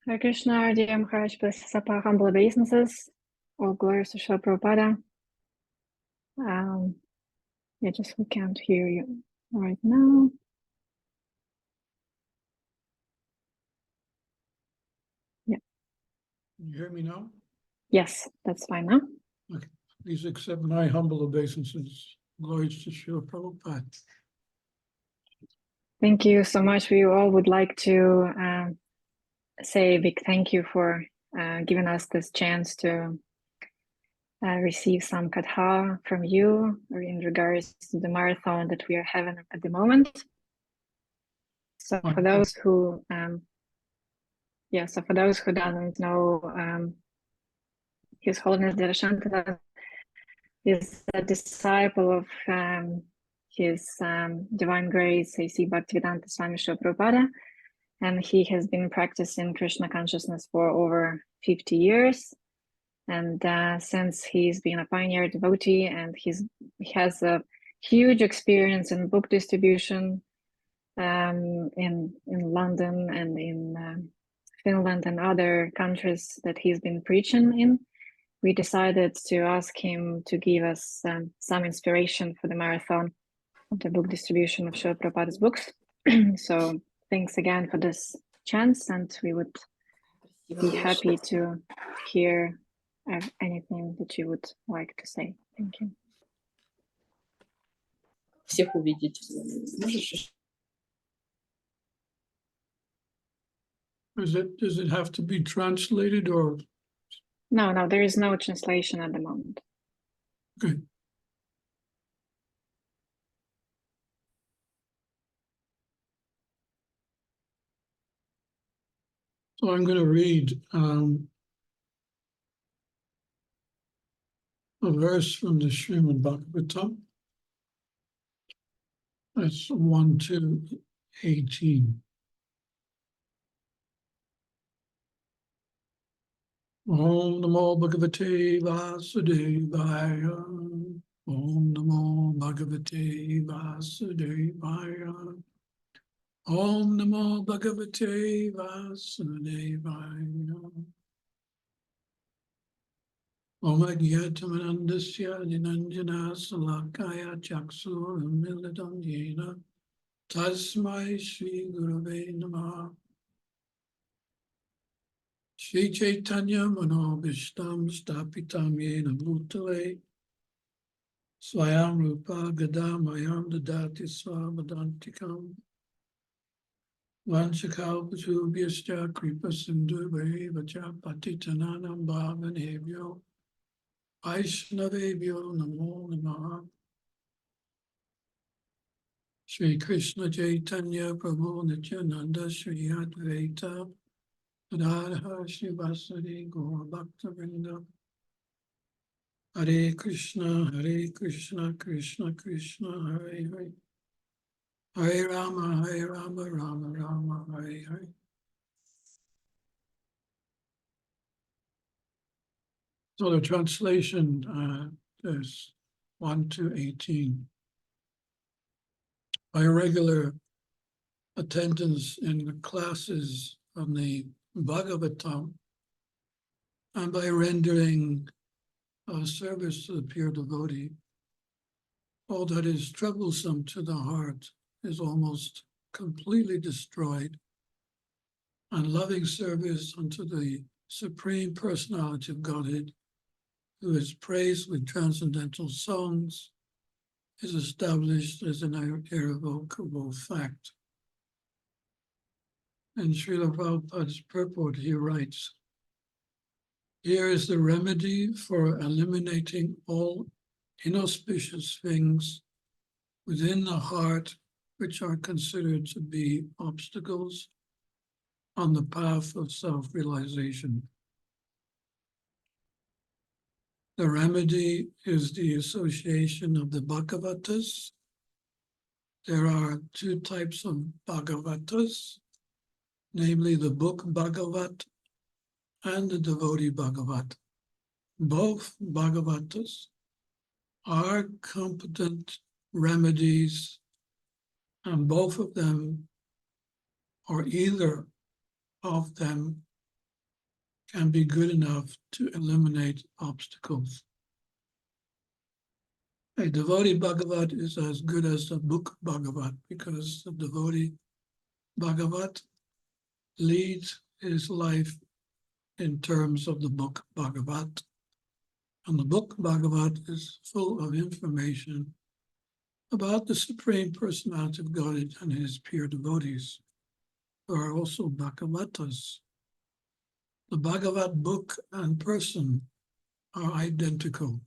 Hare Krishna, our dear Maharaj, bless us up our humble obeisances. All glories to Srila Prabhupada. Just we can't hear you right now. Yeah. Can you hear me now? Yes, that's fine now. Okay. Please accept my humble obeisances. Glories to Srila Prabhupada. Thank you so much. We all would like to say a big thank you for giving us this chance to receive some katha from you in regards to the marathon that we are having at the moment. So for those who for those who don't know, His Holiness Dhirasanta Dasa is a disciple of His Divine Grace A.C. Bhaktivedanta Swami Srila Prabhupada, and he has been practicing Krishna Consciousness for over 50 years. And since he's been a pioneer devotee, and he has a huge experience in book distribution in London and in Finland and other countries that he's been preaching in, we decided to ask him to give us some inspiration for the marathon of the book distribution of Srila Prabhupada's books. So thanks again for this chance, and we would be happy to hear anything that you would like to say. Thank you. Всех увидеть. Does it have to be translated or? No, there is no translation at the moment. Okay. So I'm going to read a verse from the Srimad Bhagavad-gita. That's 1 to 18. Om Namo Bhagavate Vasudevaya. Om Namo Bhagavate Vasudevaya. Om Namo Bhagavate Vasudevaya. Om Agyatamandasya Dinanjana Salakaya Chaksur Militam Yena Tasmai Shri Gurave Namaha. Shri Chaitanya Manobishtam Stapitam Yena Bhutale Swayam Rupa Gadamayam Dadati Swavadantikam Vanchakalpatubhyascha Kripa Sindhu Vacha Patitananam Bhavanebhyo Vaishnavebhyo Namo Namaha. Shri Krishna Chaitanya Prabhu Nityananda Shri Advaita Radha Shivasari Gaur Bhakta-vrinda. Hare Krishna, Krishna Krishna, Hare Hare. Hare Rama, Rama Rama, Hare Hare. So the translation is 1 to 18. By regular attendance in the classes on the Bhagavatam, and by rendering service to the pure devotee, all that is troublesome to the heart is almost completely destroyed, and loving service unto the Supreme Personality of Godhead, who is praised with transcendental songs, is established as an irrevocable fact. In Srila Prabhupada's purport, he writes, "Here is the remedy for eliminating all inauspicious things within the heart which are considered to be obstacles on the path of self-realization. The remedy is the association of the Bhagavatas. There are 2 types of Bhagavatas, namely the book Bhagavat and the devotee Bhagavat. Both Bhagavatas are competent remedies, and both of them, or either of them, can be good enough to eliminate obstacles. A devotee Bhagavat is as good as the book Bhagavat, because the devotee Bhagavat leads his life in terms of the book Bhagavat. And the book Bhagavat is full of information about the Supreme Personality of Godhead and his pure devotees, who are also Bhagavatas. The Bhagavat book and person are identical.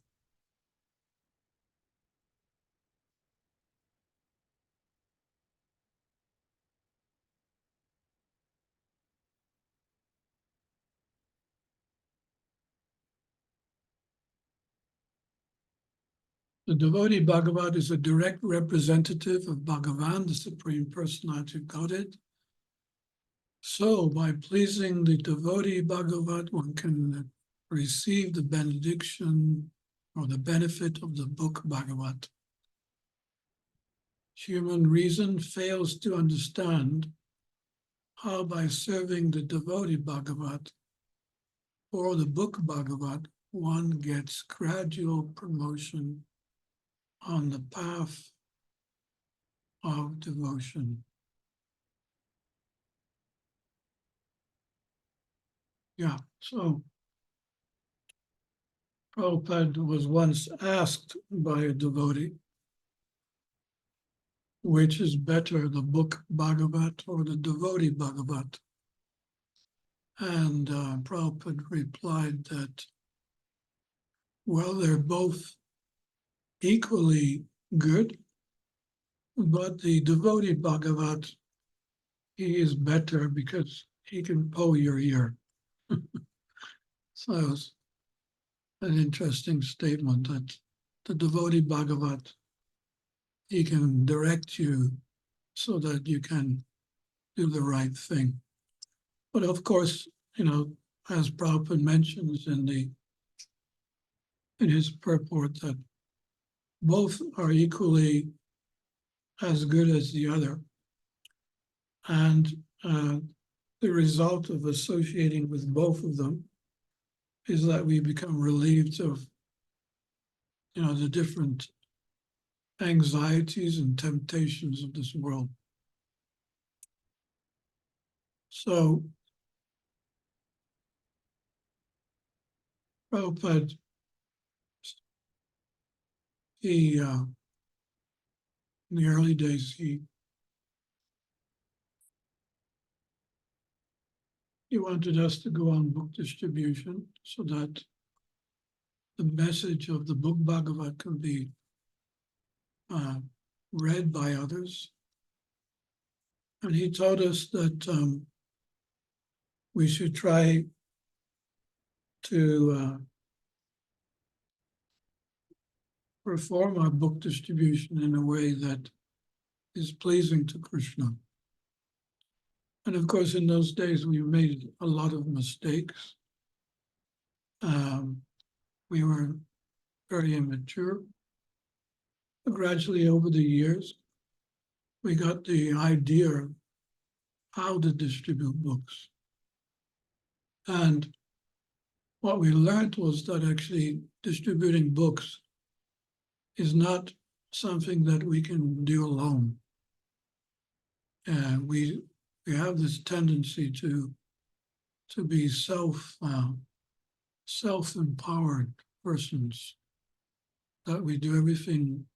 The devotee Bhagavat is a direct representative of Bhagavan, the Supreme Personality of Godhead. So, by pleasing the devotee Bhagavat, one can receive the benediction or the benefit of the book Bhagavat. Human reason fails to understand how, by serving the devotee Bhagavat or the book Bhagavat, one gets gradual promotion on the path of devotion. Yeah, so Prabhupada was once asked by a devotee, which is better, the book Bhagavat or the devotee Bhagavat? And Prabhupada replied that, well, they're both equally good, but the devotee Bhagavat, he is better because he can pull your ear. So it was an interesting statement that the devotee Bhagavat, he can direct you so that you can do the right thing. But of course, as Prabhupada mentions in his purport, that both are equally as good as the other. And the result of associating with both of them is that we become relieved of, the different anxieties and temptations of this world. So Prabhupada, he, in the early days, he wanted us to go on book distribution so that the message of the book Bhagavat can be read by others. And he told us that we should try to perform our book distribution in a way that is pleasing to Krishna. And of course, in those days, we made a lot of mistakes. We were very immature. But gradually, over the years, we got the idea of how to distribute books. And what we learned was that actually distributing books is not something that we can do alone. And we have this tendency to be self-empowered persons, that we do everything.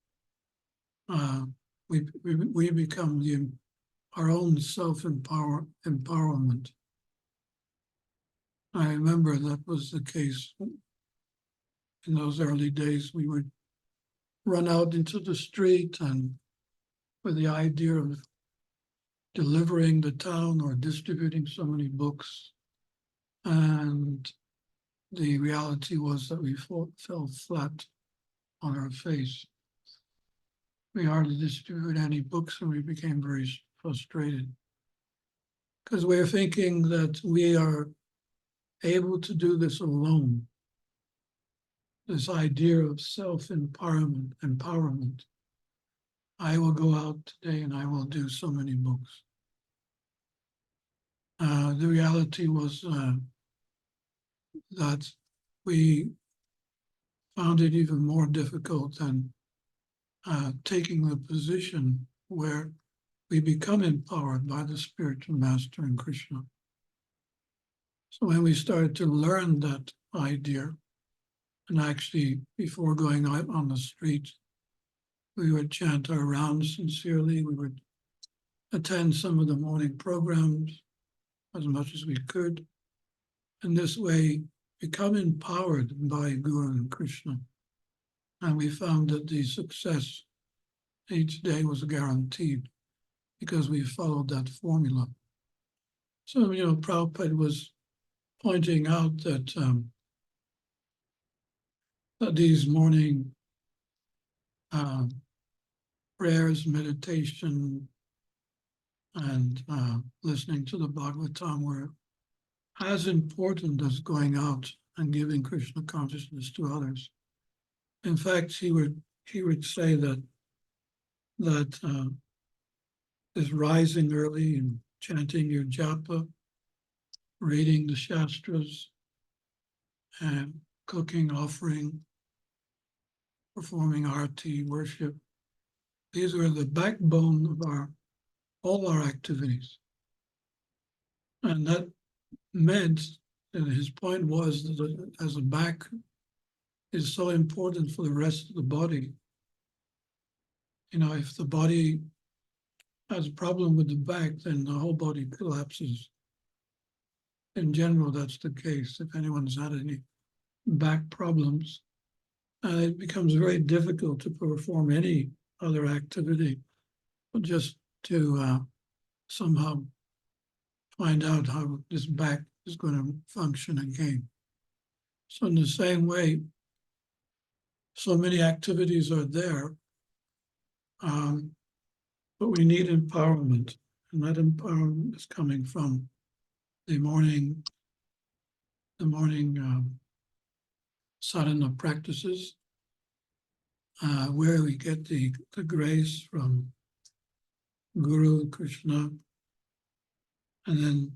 We become our own empowerment. I remember that was the case in those early days. We would run out into the street and with the idea of delivering the town or distributing so many books. And the reality was that we fell flat on our face. We hardly distributed any books and we became very frustrated because we're thinking that we are able to do this alone. This idea of self-empowerment. I will go out today and I will do so many books. The reality was that we found it even more difficult than taking the position where we become empowered by the spiritual master in Krishna. So when we started to learn that idea, and actually before going out on the street, we would chant our rounds sincerely. We would attend some of the morning programs as much as we could. And this way, become empowered by Guru and Krishna. And we found that the success each day was guaranteed because we followed that formula. So, Prabhupada was pointing out that, that these morning prayers, meditation, and listening to the Bhagavatam were as important as going out and giving Krishna consciousness to others. In fact, he would say that is rising early and chanting your japa, reading the shastras, and cooking, offering, performing arati, worship. These were the backbone of all our activities. And that meant, and his point was that as a back is so important for the rest of the body, if the body has a problem with the back, then the whole body collapses. In general, that's the case. If anyone's had any back problems, it becomes very difficult to perform any other activity, but just to somehow find out how this back is going to function again. So in the same way, so many activities are there, but we need empowerment, and that empowerment is coming from the morning sadhana practices, where we get the grace from Guru Krishna, and then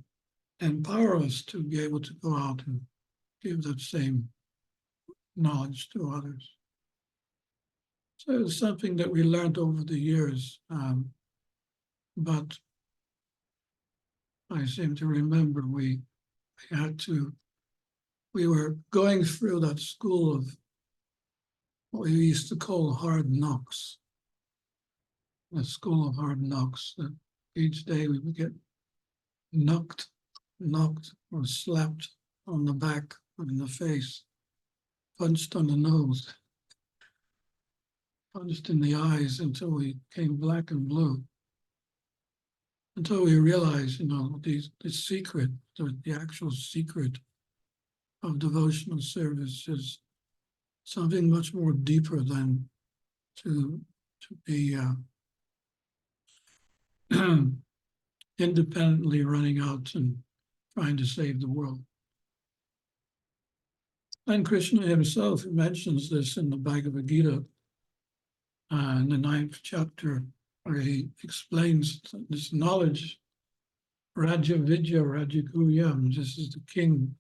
empower us to be able to go out and give that same knowledge to others. So it's something that we learned over the years, but I seem to remember we were going through that school of what we used to call hard knocks, the school of hard knocks, that each day we would get knocked or slapped on the back or in the face, punched on the nose, punched in the eyes until we came black and blue. Until we realized, the secret, the actual secret of devotional service is something much more deeper than to be independently running out and trying to save the world. And Krishna himself mentions this in the Bhagavad-gita, in the 9th chapter, where he explains this knowledge, Raja Vidya, Raja Guyam, this is the king.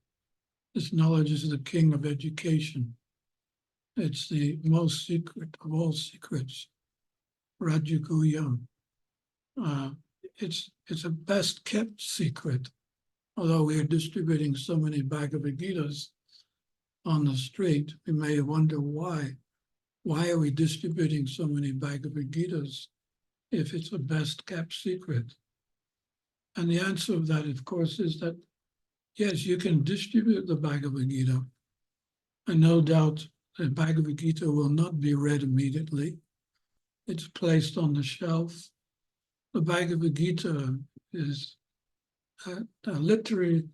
This knowledge is the king of education. It's the most secret of all secrets, Raja Guyam. It's a best kept secret, although we are distributing so many Bhagavad-gitas on the street. We may wonder why. Why are we distributing so many Bhagavad-gitas if it's a best kept secret? And the answer of that, of course, is that yes, you can distribute the Bhagavad-gita, and no doubt the Bhagavad-gita will not be read immediately. It's placed on the shelf. The Bhagavad-gita is a literary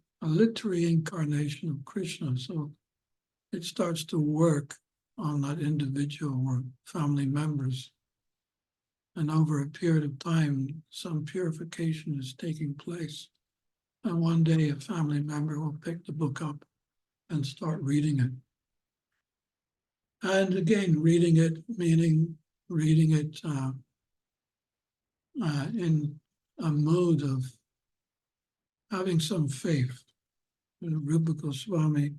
incarnation of Krishna, so it starts to work on that individual or family members. And over a period of time, some purification is taking place. And one day a family member will pick the book up and start reading it. And again, reading it, meaning reading it in a mood of having some faith. Rupa Goswami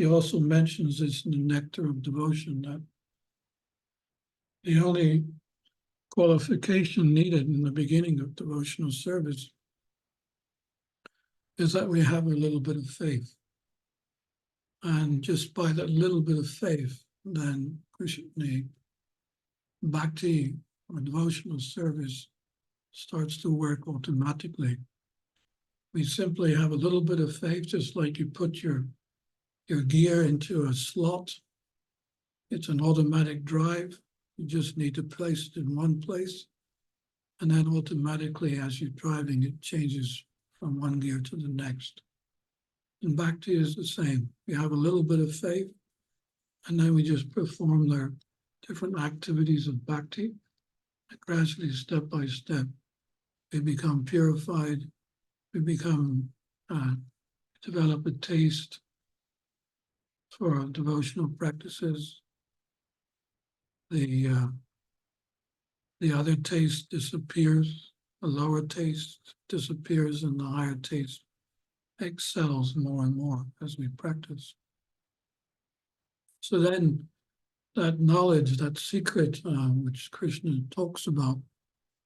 he also mentions this in the Nectar of Devotion, that the only qualification needed in the beginning of devotional service is that we have a little bit of faith. And just by that little bit of faith, then the bhakti or devotional service starts to work automatically. We simply have a little bit of faith, just like you put your gear into a slot. It's an automatic drive. You just need to place it in one place. And then automatically, as you're driving, it changes from one gear to the next. And bhakti is the same. We have a little bit of faith, and then we just perform their different activities of bhakti. And gradually, step by step, we become purified. We become, develop a taste for devotional practices. The other taste disappears, the lower taste disappears, and the higher taste excels more and more as we practice. So then that knowledge, that secret which Krishna talks about,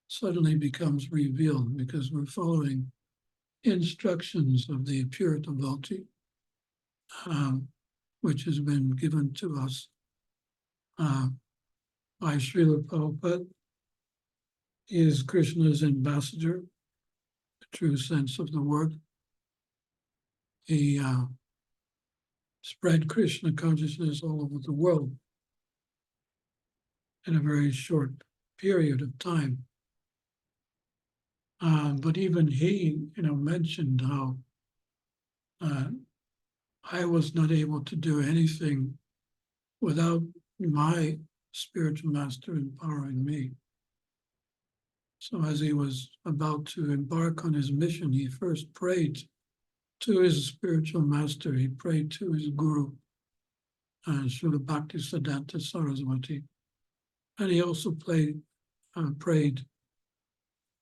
suddenly becomes revealed because we're following instructions of the pure devotee, which has been given to us by Srila Prabhupada. He is Krishna's ambassador, the true sense of the word. He spread Krishna consciousness all over the world in a very short period of time. But even he, mentioned how I was not able to do anything without my spiritual master empowering me. So as he was about to embark on his mission, he first prayed to his spiritual master. He prayed to his guru, Srila Bhaktisiddhanta Saraswati. And he also prayed,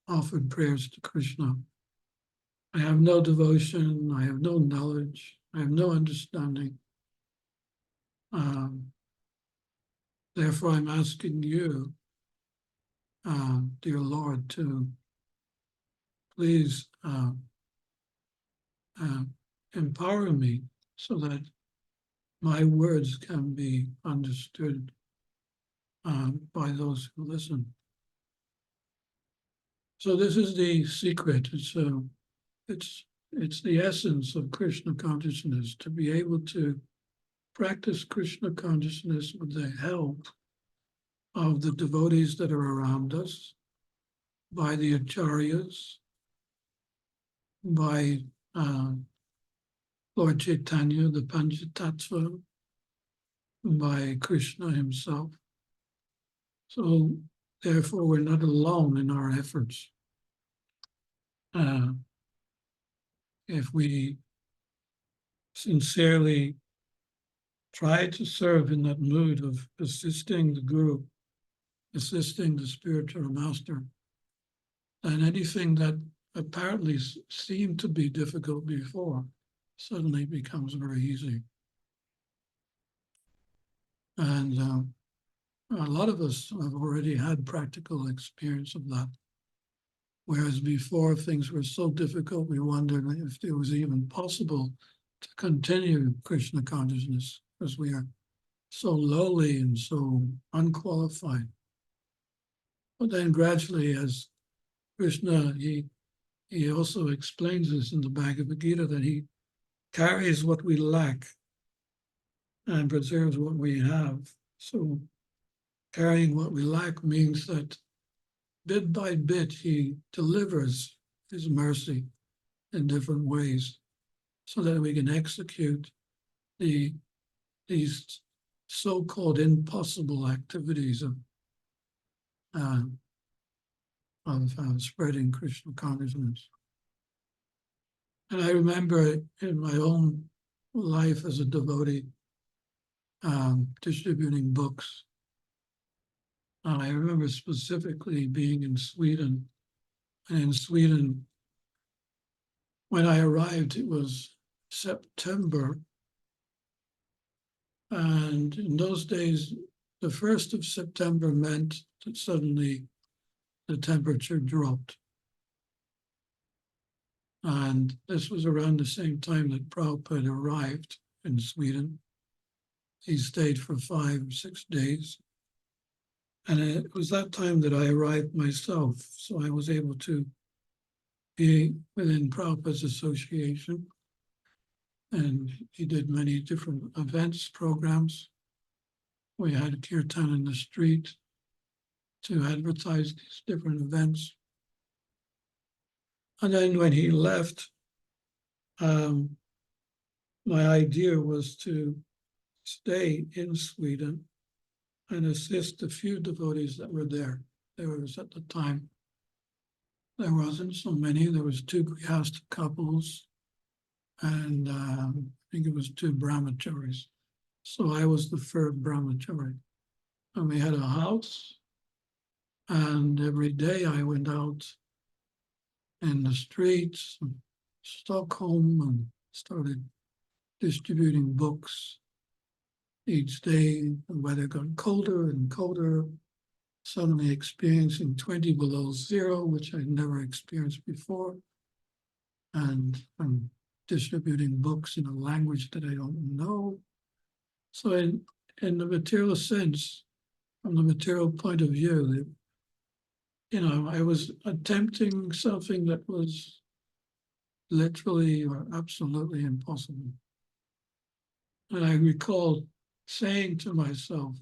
offered prayers to Krishna. I have no devotion, I have no knowledge, I have no understanding. Therefore, I'm asking you, dear Lord, to please empower me so that my words can be understood by those who listen. So this is the secret. It's the essence of Krishna consciousness, to be able to practice Krishna consciousness with the help of the devotees that are around us, by the acharyas, by Lord Chaitanya, the Panchatattva, by Krishna himself. So therefore, we're not alone in our efforts. If we sincerely try to serve in that mood of assisting the Guru, assisting the spiritual master, then anything that apparently seemed to be difficult before suddenly becomes very easy. And a lot of us have already had practical experience of that. Whereas before things were so difficult, we wondered if it was even possible to continue Krishna consciousness, because we are so lowly and so unqualified. But then gradually, as Krishna, he also explains this in the Bhagavad-gita, that he carries what we lack and preserves what we have. So carrying what we lack means that bit by bit, he delivers his mercy in different ways so that we can execute these so-called impossible activities of spreading Krishna consciousness. And I remember in my own life as a devotee, distributing books. I remember specifically being in Sweden. And in Sweden, when I arrived, it was September And in those days, the 1st of September meant that suddenly the temperature dropped. And this was around the same time that Prabhupada arrived in Sweden. He stayed for 5 or 6 days. And it was that time that I arrived myself. So I was able to be within Prabhupada's association. And he did many different events, programs. We had Kirtan in the street to advertise these different events. And then when he left, my idea was to stay in Sweden and assist a few devotees that were there. There was at the time, there wasn't so many. There was 2 Grihastha couples and I think it was 2 brahmacharis. So I was the 3rd brahmachari. And we had a house, and every day I went out in the streets of Stockholm and started distributing books. Each day the weather got colder and colder, suddenly experiencing 20 below zero, which I'd never experienced before. And I'm distributing books in a language that I don't know. So in the material sense, from the material point of view, I was attempting something that was literally or absolutely impossible. And I recall saying to myself,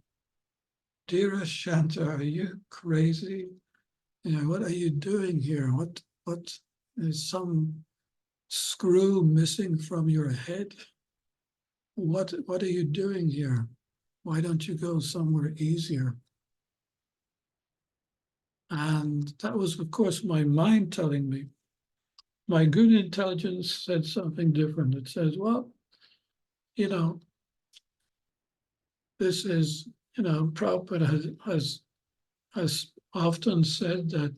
Dhirasanta, are you crazy? What are you doing here? What is some screw missing from your head? What are you doing here? Why don't you go somewhere easier? And that was, of course, my mind telling me. My good intelligence said something different. It says, well, this is, Prabhupada has often said that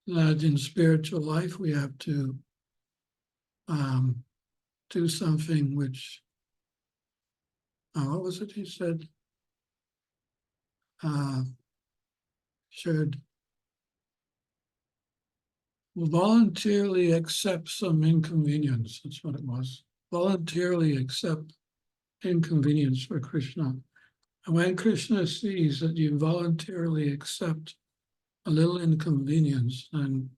in spiritual life we have to do something which, what was it he said? Should voluntarily accept some inconvenience. That's what it was. Voluntarily accept inconvenience for Krishna. And when Krishna sees that you voluntarily accept a little inconvenience, then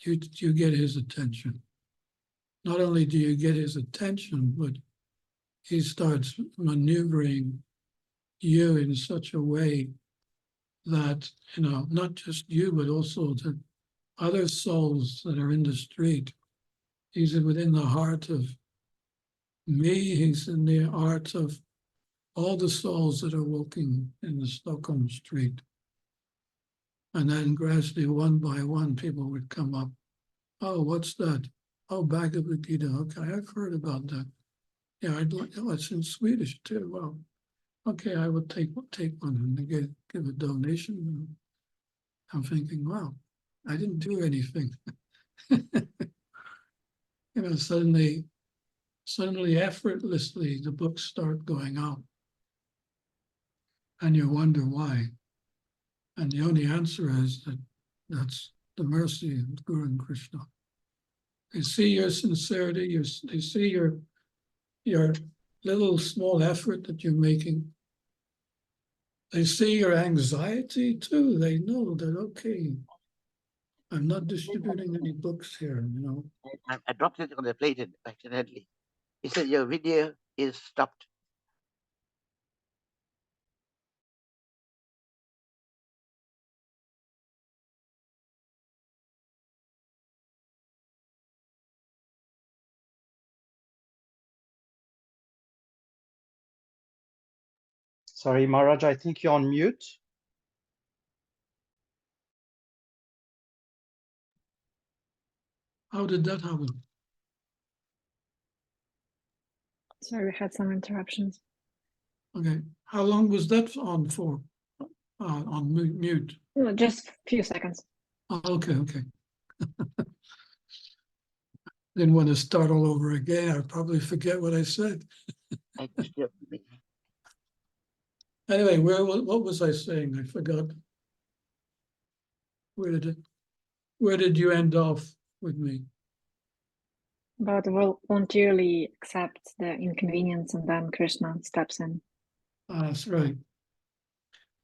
you get his attention. Not only do you get his attention, but he starts maneuvering you in such a way that, not just you, but also the other souls that are in the street. He's within the heart of me, he's in the heart of all the souls that are walking in the Stockholm street. And then gradually, one by one, people would come up. Oh, what's that? Oh, Bhagavad-gita. Okay, I've heard about that. Yeah, I'd like, it's in Swedish too. Well, okay, I would take one and give a donation. I'm thinking, wow, I didn't do anything. Suddenly, effortlessly, the books start going out. And you wonder why. And the only answer is that that's the mercy of Guru and Krishna. They see your sincerity, they see your little small effort that you're making. They see your anxiety too. They know that, okay, I'm not distributing any books here, I dropped it on the plate accidentally. He said your video is stopped. Sorry, Maharaj, I think you're on mute. How did that happen? Sorry, we had some interruptions. Okay. How long was that on for? On mute? No, just a few seconds. Okay. didn't want to start all over again. I'd probably forget what I said. Anyway, what was I saying? I forgot. Where did you end off with me? But voluntarily accept the inconvenience, and then Krishna steps in. That's right.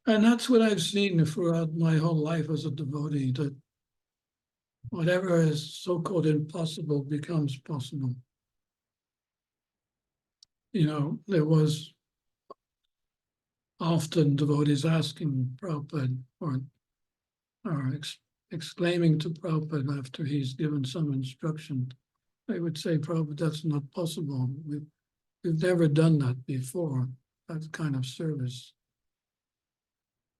And that's what I've seen throughout my whole life as a devotee, that whatever is so-called impossible becomes possible. You know, there was often devotees asking Prabhupada or exclaiming to Prabhupada after he's given some instruction. They would say, Prabhupada, that's not possible. We've never done that before, that kind of service.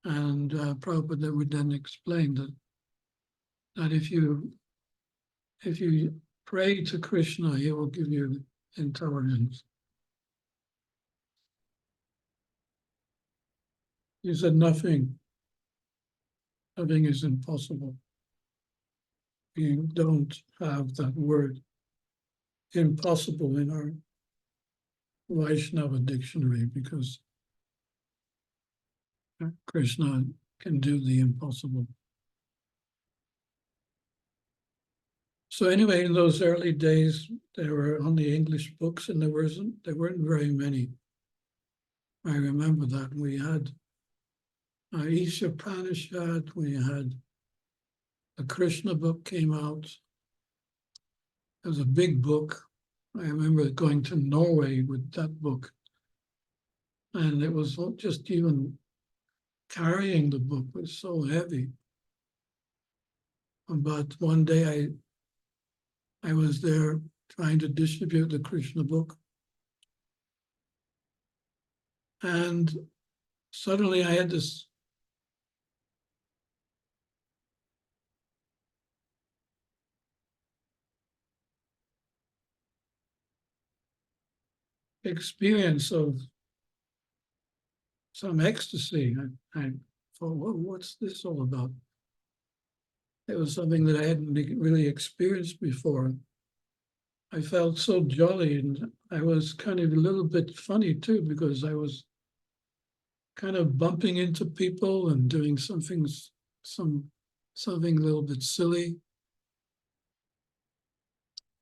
And Prabhupada would then explain that if you pray to Krishna, he will give you intelligence. He said nothing is impossible. We don't have that word impossible in our Vaishnava dictionary because Krishna can do the impossible. So anyway, in those early days, there were only English books, and there weren't very many. I remember that we had Isha Upanishad, we had a Krishna book came out. It was a big book. I remember going to Norway with that book, and it was just even carrying the book was so heavy. But one day I was there trying to distribute the Krishna book, and suddenly I had this experience of some ecstasy. I thought, what's this all about? It was something that I hadn't really experienced before. I felt so jolly, and I was kind of a little bit funny too, because I was kind of bumping into people and doing something a little bit silly.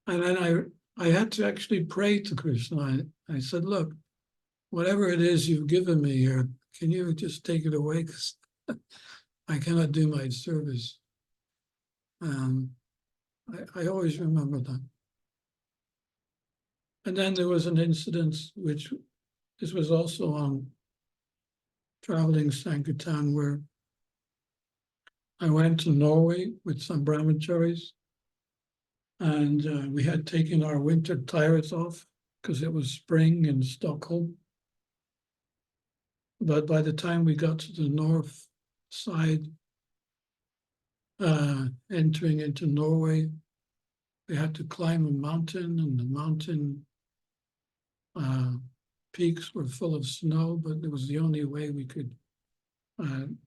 And then I had to actually pray to Krishna. I said, look, whatever it is you've given me here, can you just take it away? Because I cannot do my service. I always remember that. And then there was an incident, which this was also on traveling Sankirtan, where I went to Norway with some brahmacharis, and we had taken our winter tires off because it was spring in Stockholm. But by the time we got to the north side, entering into Norway, we had to climb a mountain, and the mountain peaks were full of snow, but it was the only way we could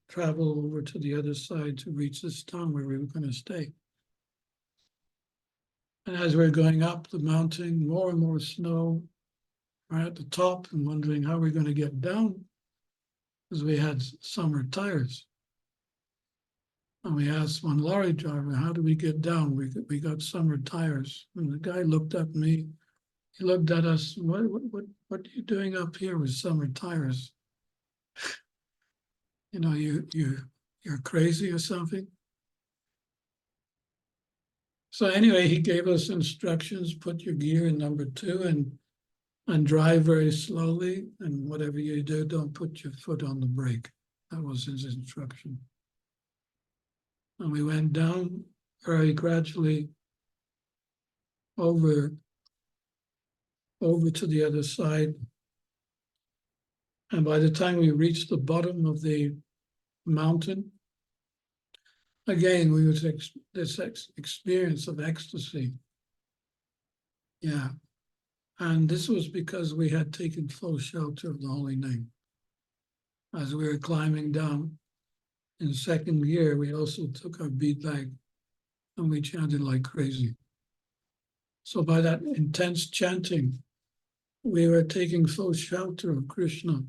travel over to the other side to reach this town where we were going to stay. And as we were going up the mountain, more and more snow. We're at the top and wondering how we're going to get down, because we had summer tires. And we asked one lorry driver, how do we get down? We got summer tires. And the guy looked at me. He looked at us. What are you doing up here with summer tires? You know, you're crazy or something. So anyway, he gave us instructions: put your gear in number 2 and drive very slowly. And whatever you do, don't put your foot on the brake. That was his instruction. And we went down very gradually over to the other side. And by the time we reached the bottom of the mountain, again, we was this experience of ecstasy. Yeah. And this was because we had taken full shelter of the holy name. As we were climbing down in second gear, we also took our bead bag and we chanted like crazy. So by that intense chanting, we were taking full shelter of Krishna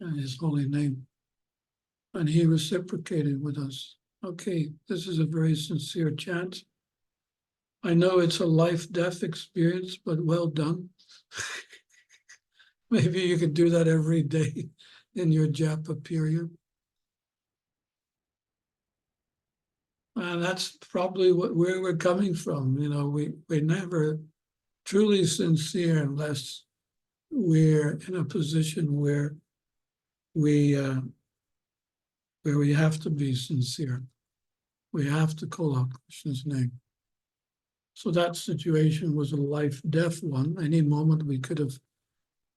and his holy name. And he reciprocated with us. Okay, this is a very sincere chant. I know it's a life-death experience, but well done. Maybe you could do that every day in your japa period. And that's probably where we're coming from. You know, we're never truly sincere unless we're in a position where we have to be sincere. We have to call out Krishna's name. So that situation was a life-death one. Any moment we could have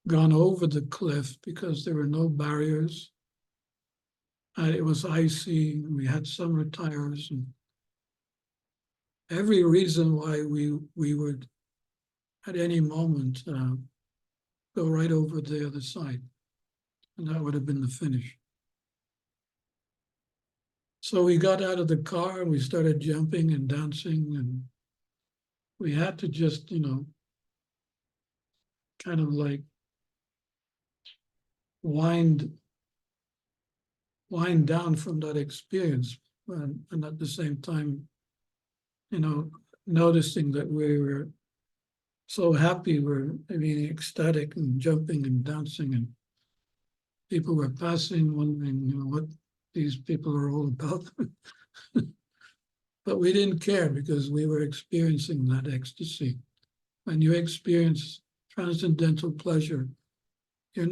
gone over the cliff because there were no barriers. And it was icy, and we had summer tires, and every reason why we would, at any moment, go right over the other side. And that would have been the finish. So we got out of the car and we started jumping and dancing, and we had to just, you know, kind of like wind down from that experience, and at the same time, you know, noticing that we were so happy, we're being ecstatic and jumping and dancing, and people were passing, wondering, you know, what these people are all about. But we didn't care because we were experiencing that ecstasy. When you experience transcendental pleasure, you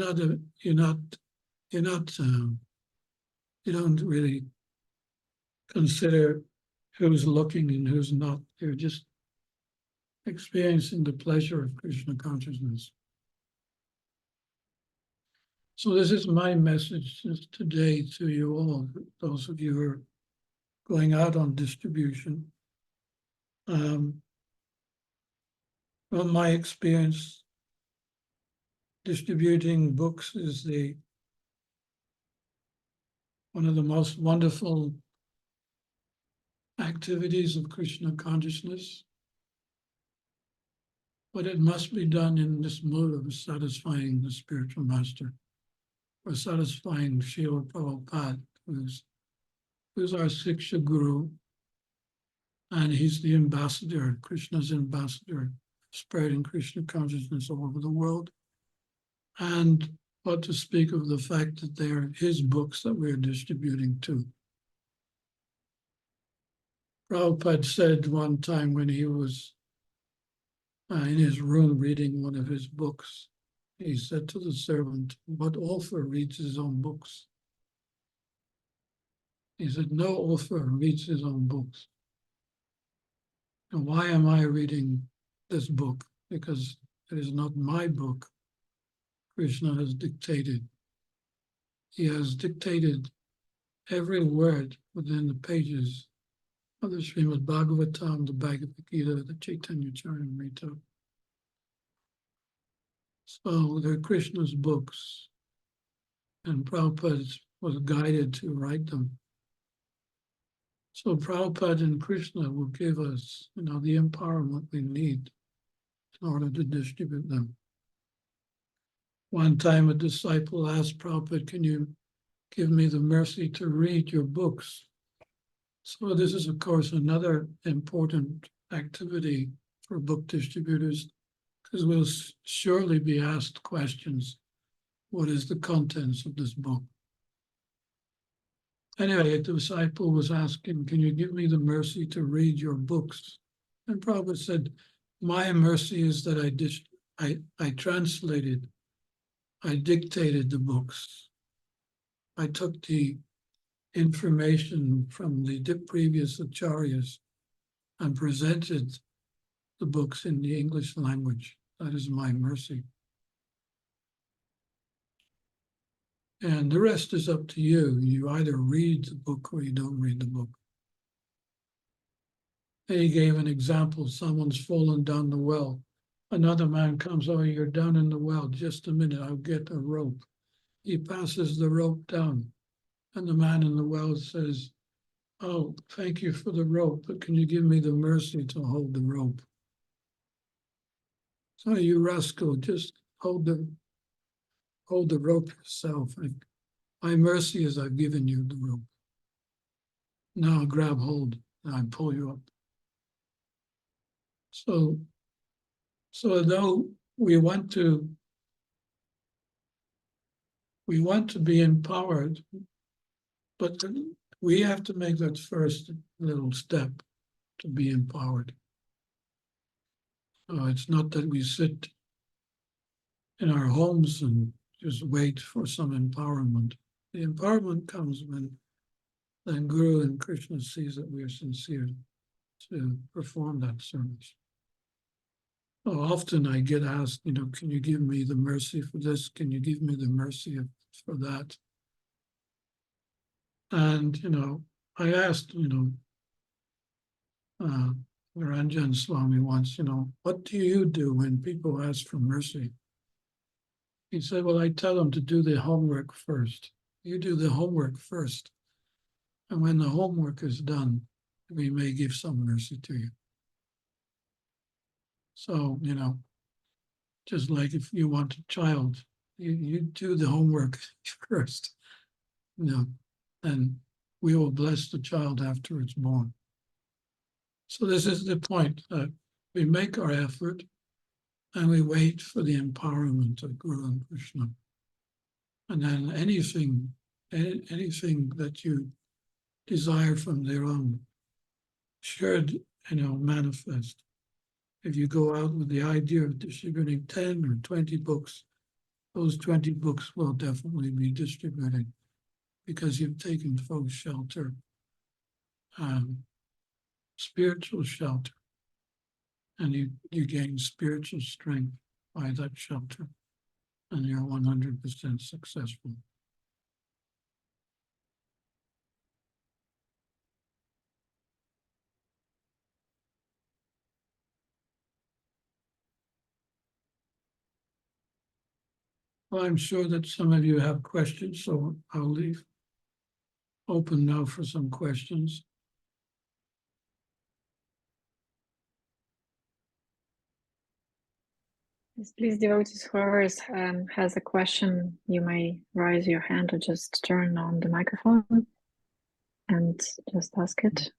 don't really consider who's looking and who's not. You're just experiencing the pleasure of Krishna consciousness. So this is my message today to you all, those of you who are going out on distribution. From my experience, distributing books is one of the most wonderful activities of Krishna consciousness, but it must be done in this mood of satisfying the spiritual master, or satisfying Srila Prabhupada, who's our Siksha Guru, and he's the ambassador, Krishna's ambassador, spreading Krishna consciousness all over the world. And what to speak of the fact that they are his books that we're distributing too. Prabhupada said one time when he was in his room reading one of his books, he said to the servant, "What author reads his own books?" He said, "No author reads his own books." And why am I reading this book? Because it is not my book. Krishna has dictated. He has dictated every word within the pages of the Srimad Bhagavatam, the Bhagavad-gita, the Chaitanya Charitamrita. So they're Krishna's books, and Prabhupada was guided to write them. So Prabhupada and Krishna will give us, you know, the empowerment we need in order to distribute them. One time a disciple asked Prabhupada, "Can you give me the mercy to read your books?" So this is, of course, another important activity for book distributors, because we'll surely be asked questions. What is the contents of this book? Anyway, a disciple was asking, "Can you give me the mercy to read your books?" And Prabhupada said, "My mercy is that I translated, I dictated the books. I took the information from the previous acharyas and presented the books in the English language. That is my mercy. And the rest is up to you. You either read the book or you don't read the book." And he gave an example. Someone's fallen down the well. Another man comes, "Oh, you're down in the well. Just a minute, I'll get a rope." He passes the rope down. And the man in the well says, "Oh, thank you for the rope, but can you give me the mercy to hold the rope?" So you rascal, just hold the rope yourself. My mercy is I've given you the rope. Now grab hold and I pull you up. So though we want to be empowered, but we have to make that first little step to be empowered. It's not that we sit in our homes and just wait for some empowerment. The empowerment comes when then Guru and Krishna sees that we are sincere to perform that service. So often I get asked, can you give me the mercy for this? Can you give me the mercy for that? And, I asked, Niranjan Swami once, what do you do when people ask for mercy? He said, well, I tell them to do the homework first. You do the homework first. And when the homework is done, we may give some mercy to you. So, just like if you want a child, you do the homework first, and we will bless the child after it's born. So this is the point, that we make our effort and we wait for the empowerment of Guru and Krishna. And then anything that you desire from their own should, manifest. If you go out with the idea of distributing 10 or 20 books, those 20 books will definitely be distributed because you've taken folks shelter, spiritual shelter, and you gain spiritual strength by that shelter, and you're 100% successful. Well, I'm sure that some of you have questions, so I'll leave open now for some questions. Yes, please, devotees, whoever has a question, you may raise your hand or just turn on the microphone and just ask it.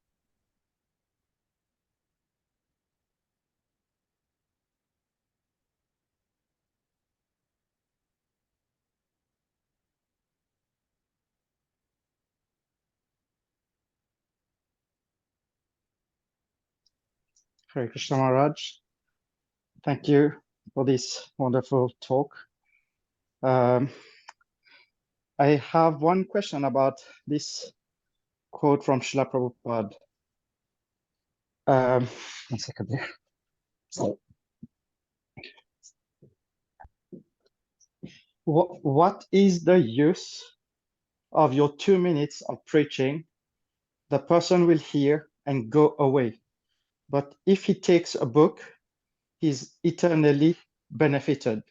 Hare Krishna Maharaj. Thank you for this wonderful talk. I have one question about this quote from Srila Prabhupada. One second there. So, what is the use of your 2 minutes of preaching? The person will hear and go away. But if he takes a book, he's eternally benefited.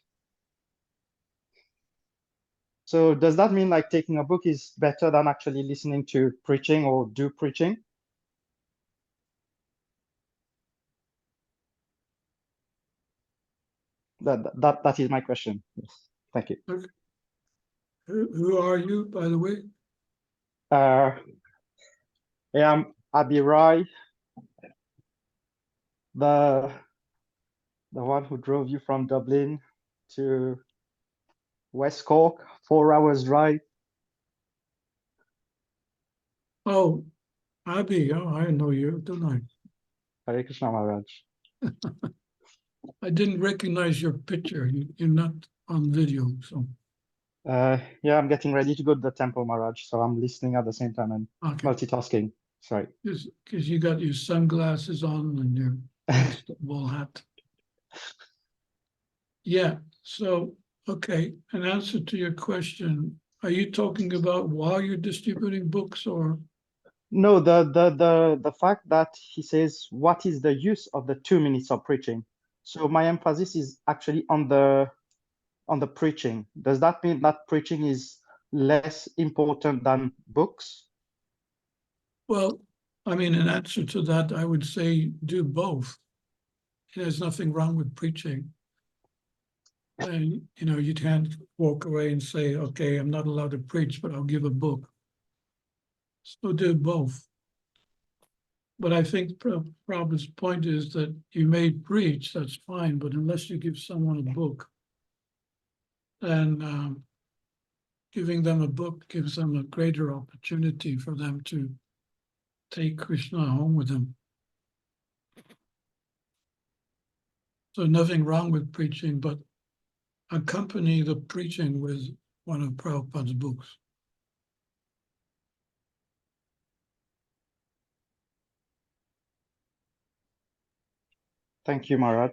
So does that mean like taking a book is better than actually listening to preaching or do preaching? That is my question. Yes. Thank you. Okay. Who are you, by the way? I am Abbey, the one who drove you from Dublin to West Cork, 4 hours drive. Oh, Abbey. Oh, I know you, don't I? Hare Krishna Maharaj. I didn't recognize your picture. You're not on video, so. Yeah, I'm getting ready to go to the temple, Maharaj. So I'm listening at the same time and Okay. multitasking. Sorry. Because you got your sunglasses on and your ball hat. Yeah, so, okay, an answer to your question. Are you talking about while you're distributing books or? No, the fact that he says, what is the use of the 2 minutes of preaching? So my emphasis is actually on the preaching. Does that mean that preaching is less important than books? Well, I mean, in answer to that, I would say do both. There's nothing wrong with preaching. And, you can't walk away and say, okay, I'm not allowed to preach, but I'll give a book. So do both. But I think Prabhupada's point is that you may preach, that's fine, but unless you give someone a book, then giving them a book gives them a greater opportunity for them to take Krishna home with them. So nothing wrong with preaching, but accompany the preaching with one of Prabhupada's books. Thank you, Maharaj.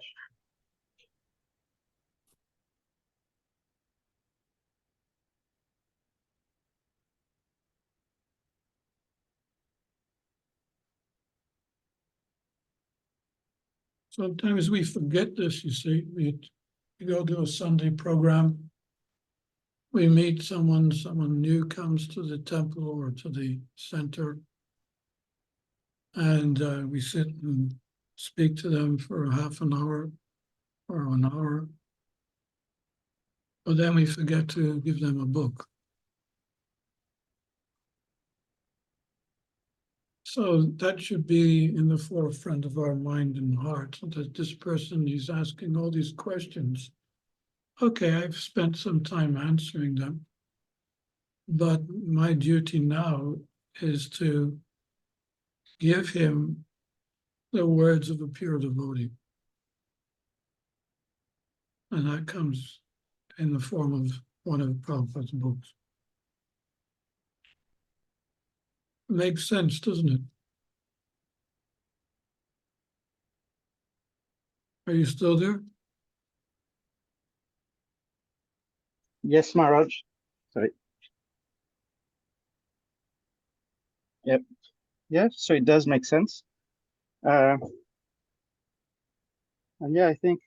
Sometimes we forget this, you see. We go to a Sunday program, we meet someone new comes to the temple or to the center, and we sit and speak to them for half an hour or an hour, but then we forget to give them a book. So that should be in the forefront of our mind and heart, that this person is asking all these questions. Okay, I've spent some time answering them, but my duty now is to give him the words of a pure devotee. And that comes in the form of one of Prabhupada's books. Makes sense, doesn't it? Are you still there? Yes, Maharaj. Sorry. Yep. Yeah, so it does make sense. And yeah, I think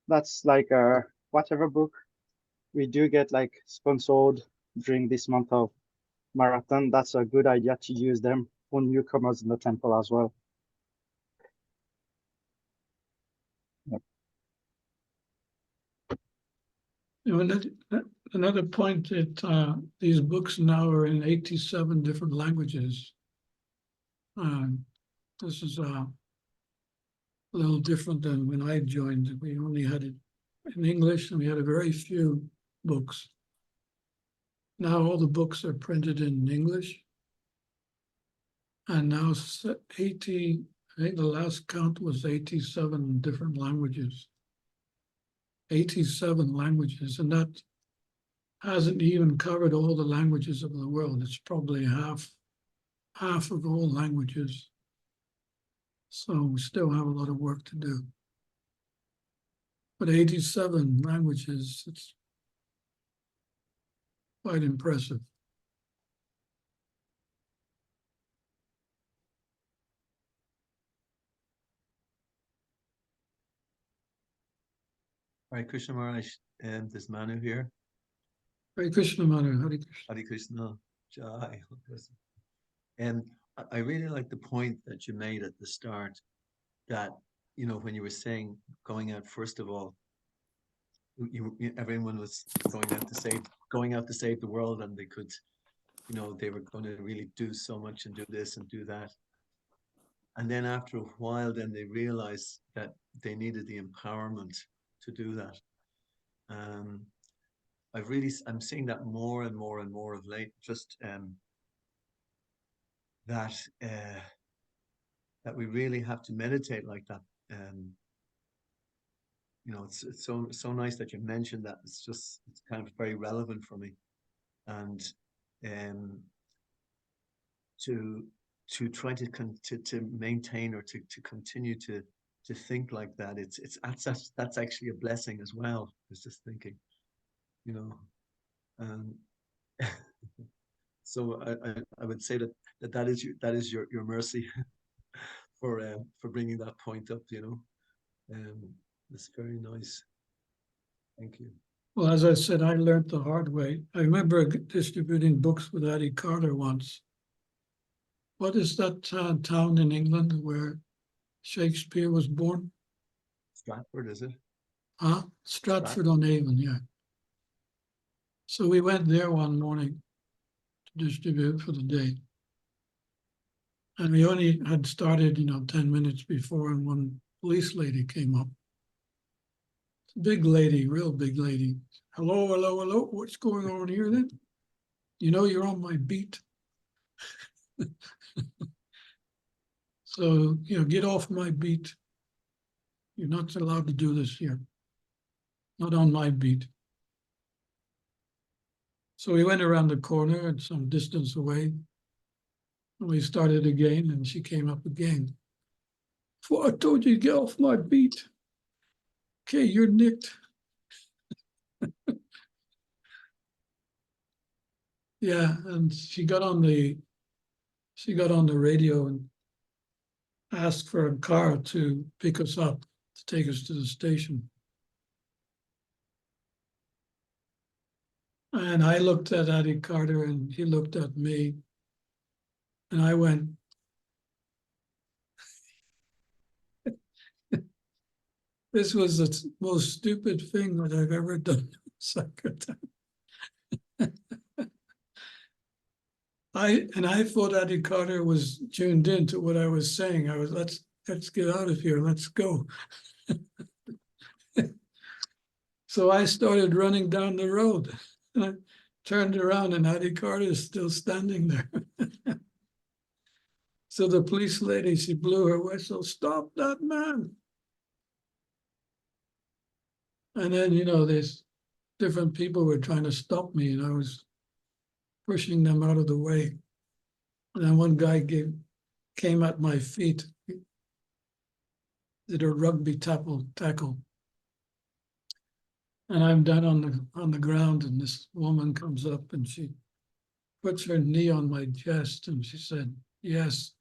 that's like whatever book we do get like sponsored during this month of marathon, that's a good idea to use them for newcomers in the temple as well. Yep. Another point that these books now are in 87 different languages. This is a little different than when I joined. We only had it in English and we had a very few books. Now all the books are printed in English. And now 80, I think the last count was 87 different languages. 87 languages, and that hasn't even covered all the languages of the world. It's probably half of all languages. So we still have a lot of work to do. But 87 languages, it's quite impressive. Hare Krishna Maharaj, this Manu here. Hare Krishna, Manu. Hare Krishna. Hare Krishna. Jai. And I really like the point that you made at the start, that, when you were saying going out, first of all, everyone was going out to save the world, and they could, they were going to really do so much and do this and do that. And then after a while, then they realized that they needed the empowerment to do that. I'm seeing that more and more and more of late, just that we really have to meditate like that. It's so nice that you mentioned that. It's kind of very relevant for me, and to try to maintain or to continue to think like that. That's actually a blessing as well. I was just thinking, so I would say that is your mercy for bringing that point up. It's very nice. Thank you. Well, as I said, I learned the hard way. I remember distributing books with Addie Carter once. What is that town in England where Shakespeare was born? Stratford, is it? Stratford-on-Avon, yeah. So we went there one morning to distribute for the day. And we only had started, 10 minutes before, and one police lady came up. Big lady, real big lady. Hello, hello, hello. What's going on here then? You're on my beat. So, get off my beat. You're not allowed to do this here. Not on my beat. So we went around the corner and some distance away. And we started again, and she came up again. I told you to get off my beat. Okay, you're nicked. Yeah, and she got on the radio and asked for a car to pick us up, to take us to the station. And I looked at Eddie Carter and he looked at me. And I went, this was the most stupid thing that I've ever done. I thought Eddie Carter was tuned in to what I was saying. I was, let's get out of here, let's go. So I started running down the road. And I turned around and Eddie Carter is still standing there. So the police lady, she blew her whistle, stop that man. And then, there's different people were trying to stop me, and I was pushing them out of the way. And then one guy came at my feet, did a rugby tackle. And I'm down on the ground, and this woman comes up and she puts her knee on my chest and she said, yes,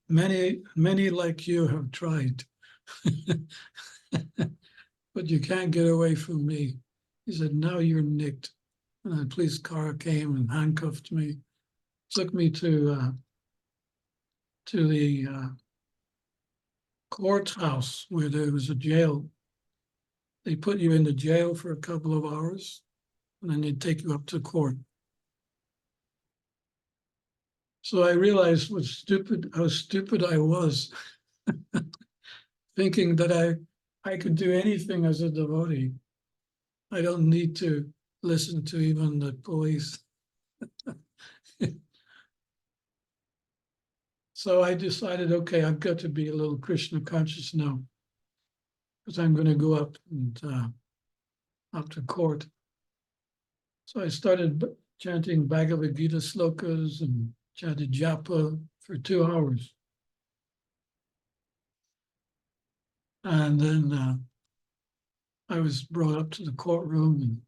many like you have tried. But you can't get away from me. He said, now you're nicked. And the police car came and handcuffed me, took me to the courthouse where there was a jail. They put you in the jail for a couple of hours, and then they'd take you up to court. So I realized how stupid I was, thinking that I could do anything as a devotee. I don't need to listen to even the police. So I decided, okay, I've got to be a little Krishna conscious now, because I'm going to go up to court. So I started chanting Bhagavad-gita slokas and chanted japa for 2 hours. And then I was brought up to the courtroom, and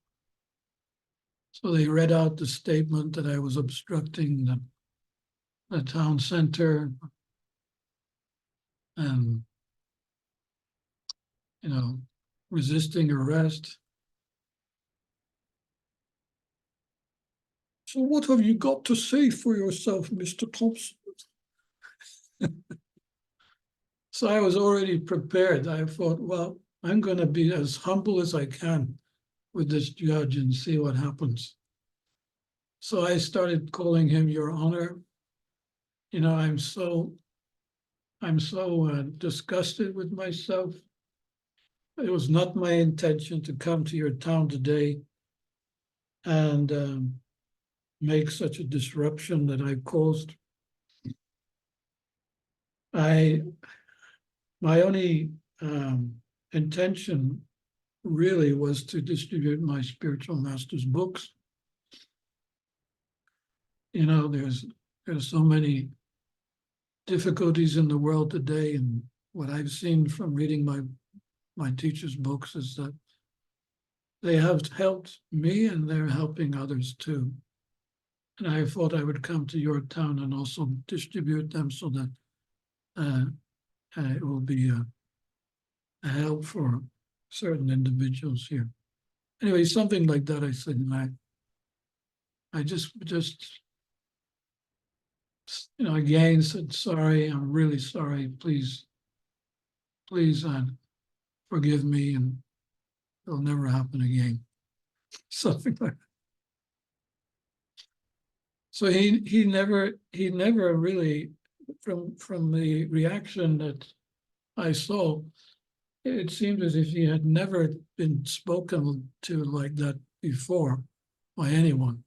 so they read out the statement that I was obstructing the town center and, resisting arrest. So what have you got to say for yourself, Mr. Thompson? So I was already prepared. I thought, well, I'm going to be as humble as I can with this judge and see what happens. So I started calling him Your Honor. I'm so disgusted with myself. It was not my intention to come to your town today and make such a disruption that I've caused. My only intention really was to distribute my spiritual master's books. There's so many difficulties in the world today, and what I've seen from reading my teacher's books is that they have helped me and they're helping others too. And I thought I would come to your town and also distribute them so that it will be a help for certain individuals here. Anyway, something like that. I said, and I just again said, sorry, I'm really sorry. Please forgive me. And it'll never happen again. Something like that. So he never really, from the reaction that I saw, it seemed as if he had never been spoken to like that before by anyone.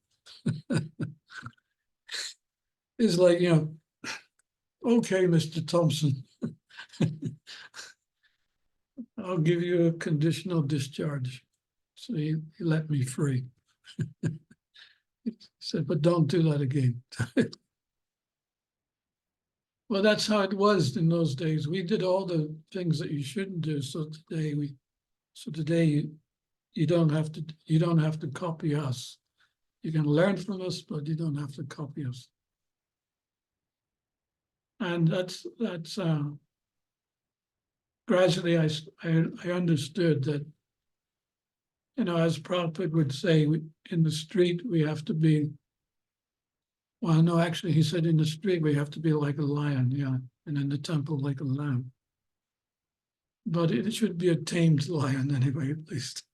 It's like, okay, Mr. Thompson, I'll give you a conditional discharge. So he let me free. He said, but don't do that again. Well, that's how it was in those days. We did all the things that you shouldn't do. So today you don't have to copy us. You can learn from us, but you don't have to copy us. And that's gradually I understood that, as Prabhupada would say, in the street we have to be. Well, no, actually, he said in the street we have to be like a lion, yeah, and in the temple like a lamb. But it should be a tamed lion anyway, at least.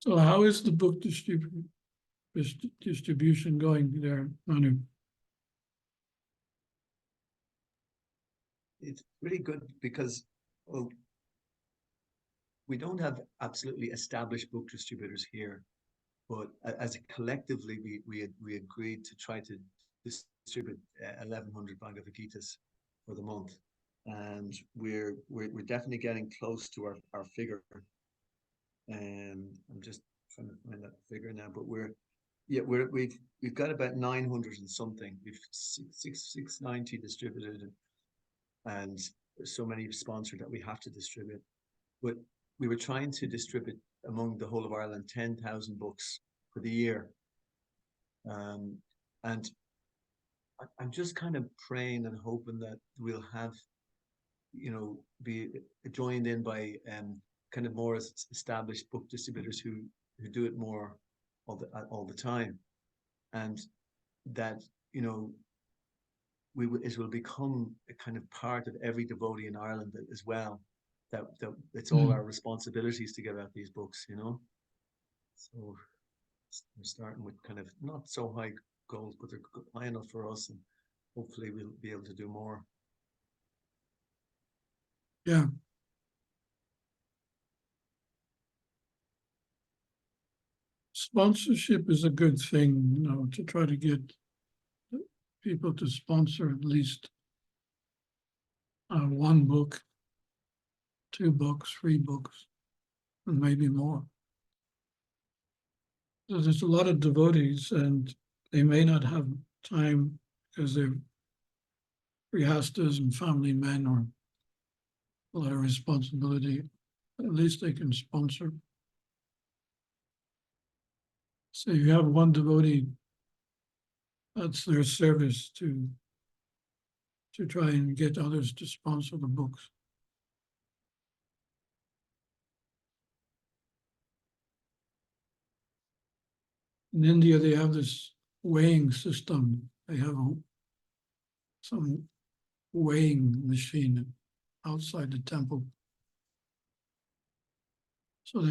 So how is the book distribution going there, Manu? It's really good because, well, we don't have absolutely established book distributors here, but as a collectively, we agreed to try to distribute 1,100 Bhagavad-gitas for the month, and we're definitely getting close to our figure. And I'm just trying to find that figure now, but we've got about 900 and something. We've 690 distributed, and so many sponsored that we have to distribute. But we were trying to distribute among the whole of Ireland 10,000 books for the year. And I'm just kind of praying and hoping that we'll have, be joined in by kind of more established book distributors who do it more all the time, and that it will become a kind of part of every devotee in Ireland as well. That it's all our responsibilities to get out these books, So we're starting with kind of not so high goals, but they're high enough for us, and hopefully we'll be able to do more. Yeah. Sponsorship is a good thing, to try to get people to sponsor at least one book, 2 books, 3 books, and maybe more. So there's a lot of devotees, and they may not have time because they're grihastas and family men, or a lot of responsibility. At least they can sponsor. So you have one devotee, that's their service to try and get others to sponsor the books. In India, they have this weighing system. They have some weighing machine outside the temple. So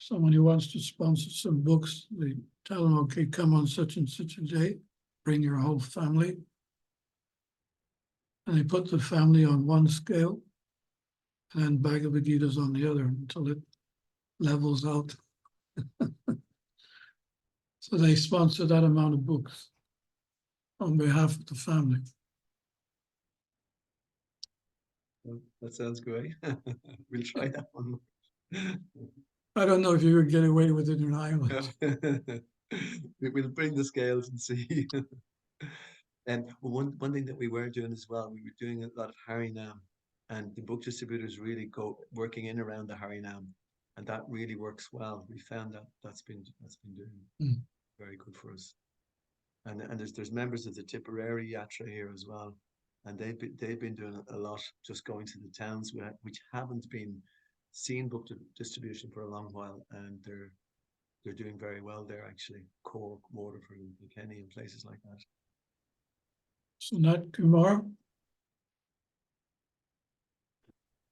someone who wants to sponsor some books, they tell them, okay, come on such and such a day, bring your whole family. And they put the family on one scale and Bhagavad-gita's on the other until it levels out. So they sponsor that amount of books on behalf of the family. Well, that sounds great. We'll try that one. I don't know if you would get away with it in Ireland. We'll bring the scales and see. And one thing that we were doing as well, we were doing a lot of Harinam, and the book distributors really working in around the Harinam, and that really works well. We found that's been doing very good for us. And there's members of the Tipperary Yatra here as well, and they've been doing a lot, just going to the towns which haven't been seen book distribution for a long while, and they're doing very well there actually. Cork, Waterford, and Kilkenny, and places like that. Sanat Kumar.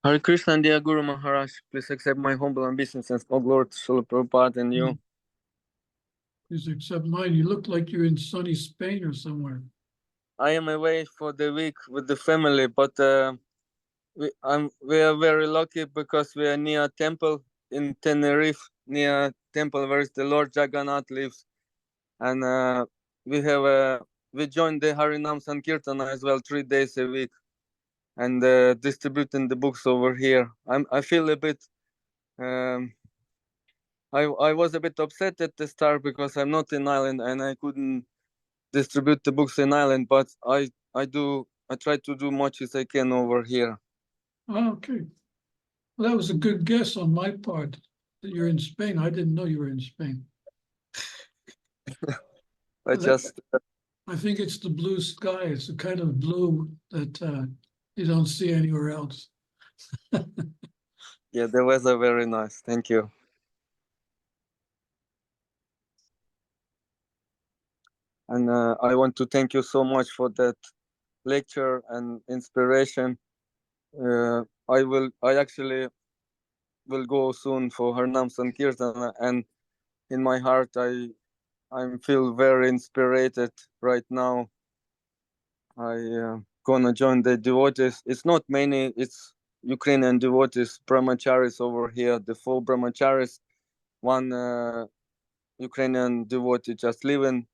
Hare Krishna, dear Guru Maharaj, please accept my humble obeisance and small glory to Srila Prabhupada and you. Please accept mine. You look like you're in sunny Spain or somewhere. I am away for the week with the family, but we are very lucky because we are near a temple in Tenerife, near temple where the Lord Jagannath lives, and we joined the Harinam Sankirtan as well 3 days a week, and distributing the books over here. I feel a bit. I was a bit upset at the start because I'm not in Ireland and I couldn't distribute the books in Ireland, but I try to do much as I can over here. Oh, okay. Well, that was a good guess on my part that you're in Spain. I didn't know you were in Spain. I think it's the blue sky. It's the kind of blue that you don't see anywhere else. Yeah, the weather very nice. Thank you. And I want to thank you so much for that lecture and inspiration. I actually will go soon for Harinam Sankirtan, and in my heart I feel very inspired right now. I gonna join the devotees. It's not many, it's Ukrainian devotees, brahmacharis over here, the 4 brahmacharis, 1 Ukrainian devotee just living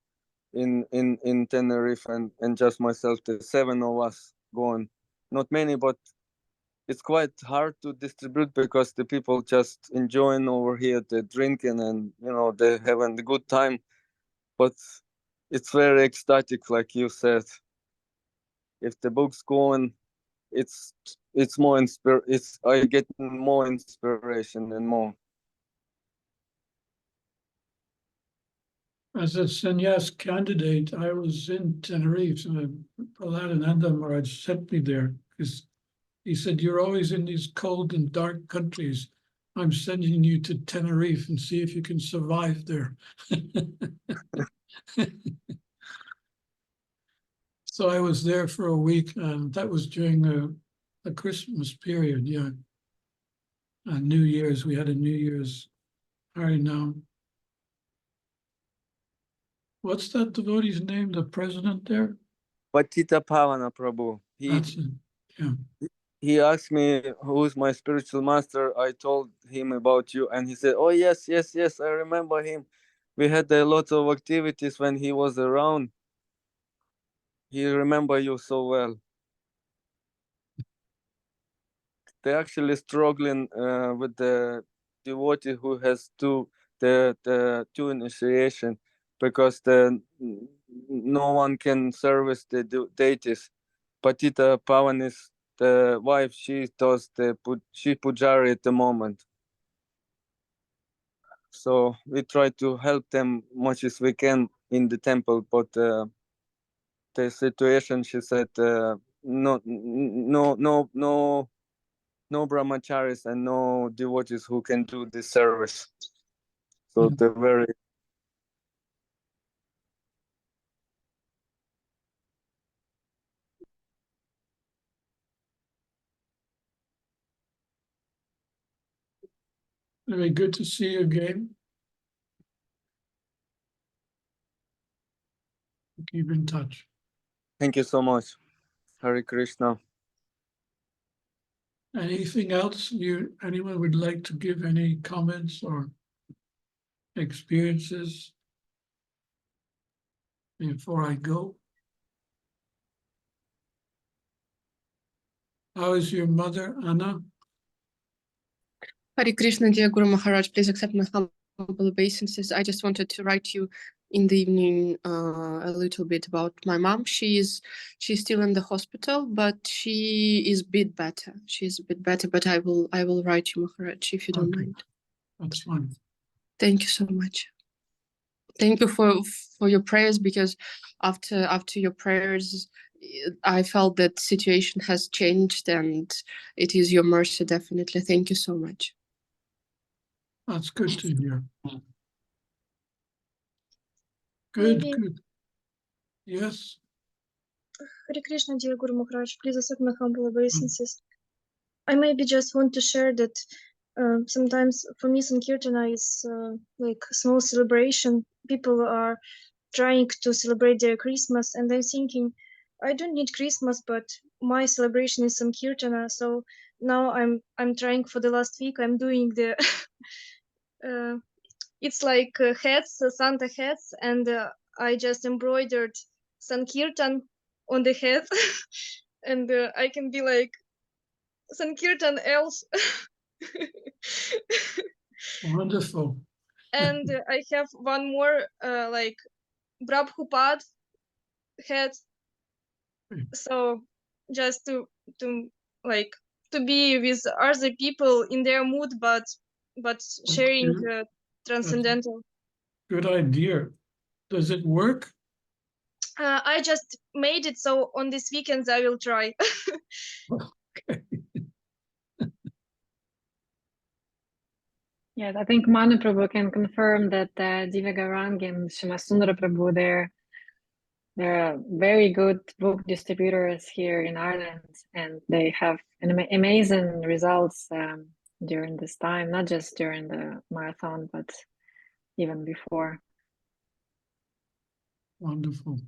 in Tenerife, and just myself, the 7 of us going. Not many, but it's quite hard to distribute because the people just enjoying over here, they're drinking and they're having a good time. But it's very ecstatic, like you said. If the book's going, it's more I get more inspiration and more. As a sannyas candidate, I was in Tenerife, and Prahlad Maharaj sent me there because he said, "You're always in these cold and dark countries. I'm sending you to Tenerife and see if you can survive there." So I was there for a week, and that was during the Christmas period, yeah. New Year's, we had a New Year's Harinam. What's that devotee's name, the president there? Patita Pavana Prabhu. That's it, yeah. He asked me who's my spiritual master. I told him about you, and he said, "Oh yes, I remember him. We had a lot of activities when he was around. He remember you so well." They're actually struggling with the devotee who has the 2 initiation, because no one can service the deities. Patita Pavan is the wife. She does she pujari at the moment. So we try to help them much as we can in the temple, but the situation, she said, no brahmacharis and no devotees who can do this service. So they're very. Very good to see you again. Keep in touch. Thank you so much. Hare Krishna. Anything else anyone would like to give any comments or experiences before I go? How is your mother, Anna? Hare Krishna, dear Guru Maharaj, please accept my humble obeisances. I just wanted to write you in the evening a little bit about my mom. She's still in the hospital, but she is a bit better. She's a bit better, but I will write you, Maharaj, if you don't mind. That's fine. Thank you so much. Thank you for your prayers, because after your prayers, I felt that situation has changed, and it is your mercy, definitely. Thank you so much. That's good to hear. Good, Maybe- good. Yes. Hare Krishna, dear Guru Maharaj, please accept my humble obeisances. I maybe just want to share that sometimes for me Sankirtana is like a small celebration. People are trying to celebrate their Christmas, and I'm thinking, I don't need Christmas, but my celebration is Sankirtana. So now I'm trying for the last week. I'm doing the it's like hats, Santa hats, and I just embroidered Sankirtan on the head, and I can be like Sankirtan else. Wonderful. And I have one more like Prabhupada hat. So just to like to be with other people in their mood, but sharing transcendental. Good idea. Does it work? I just made it, so on this weekend I will try. Okay. Yes, I think Manu Prabhu can confirm that Divya Gauranga and Shimasundara Prabhu, they're very good book distributors here in Ireland, and they have amazing results during this time, not just during the marathon, but even before. Wonderful.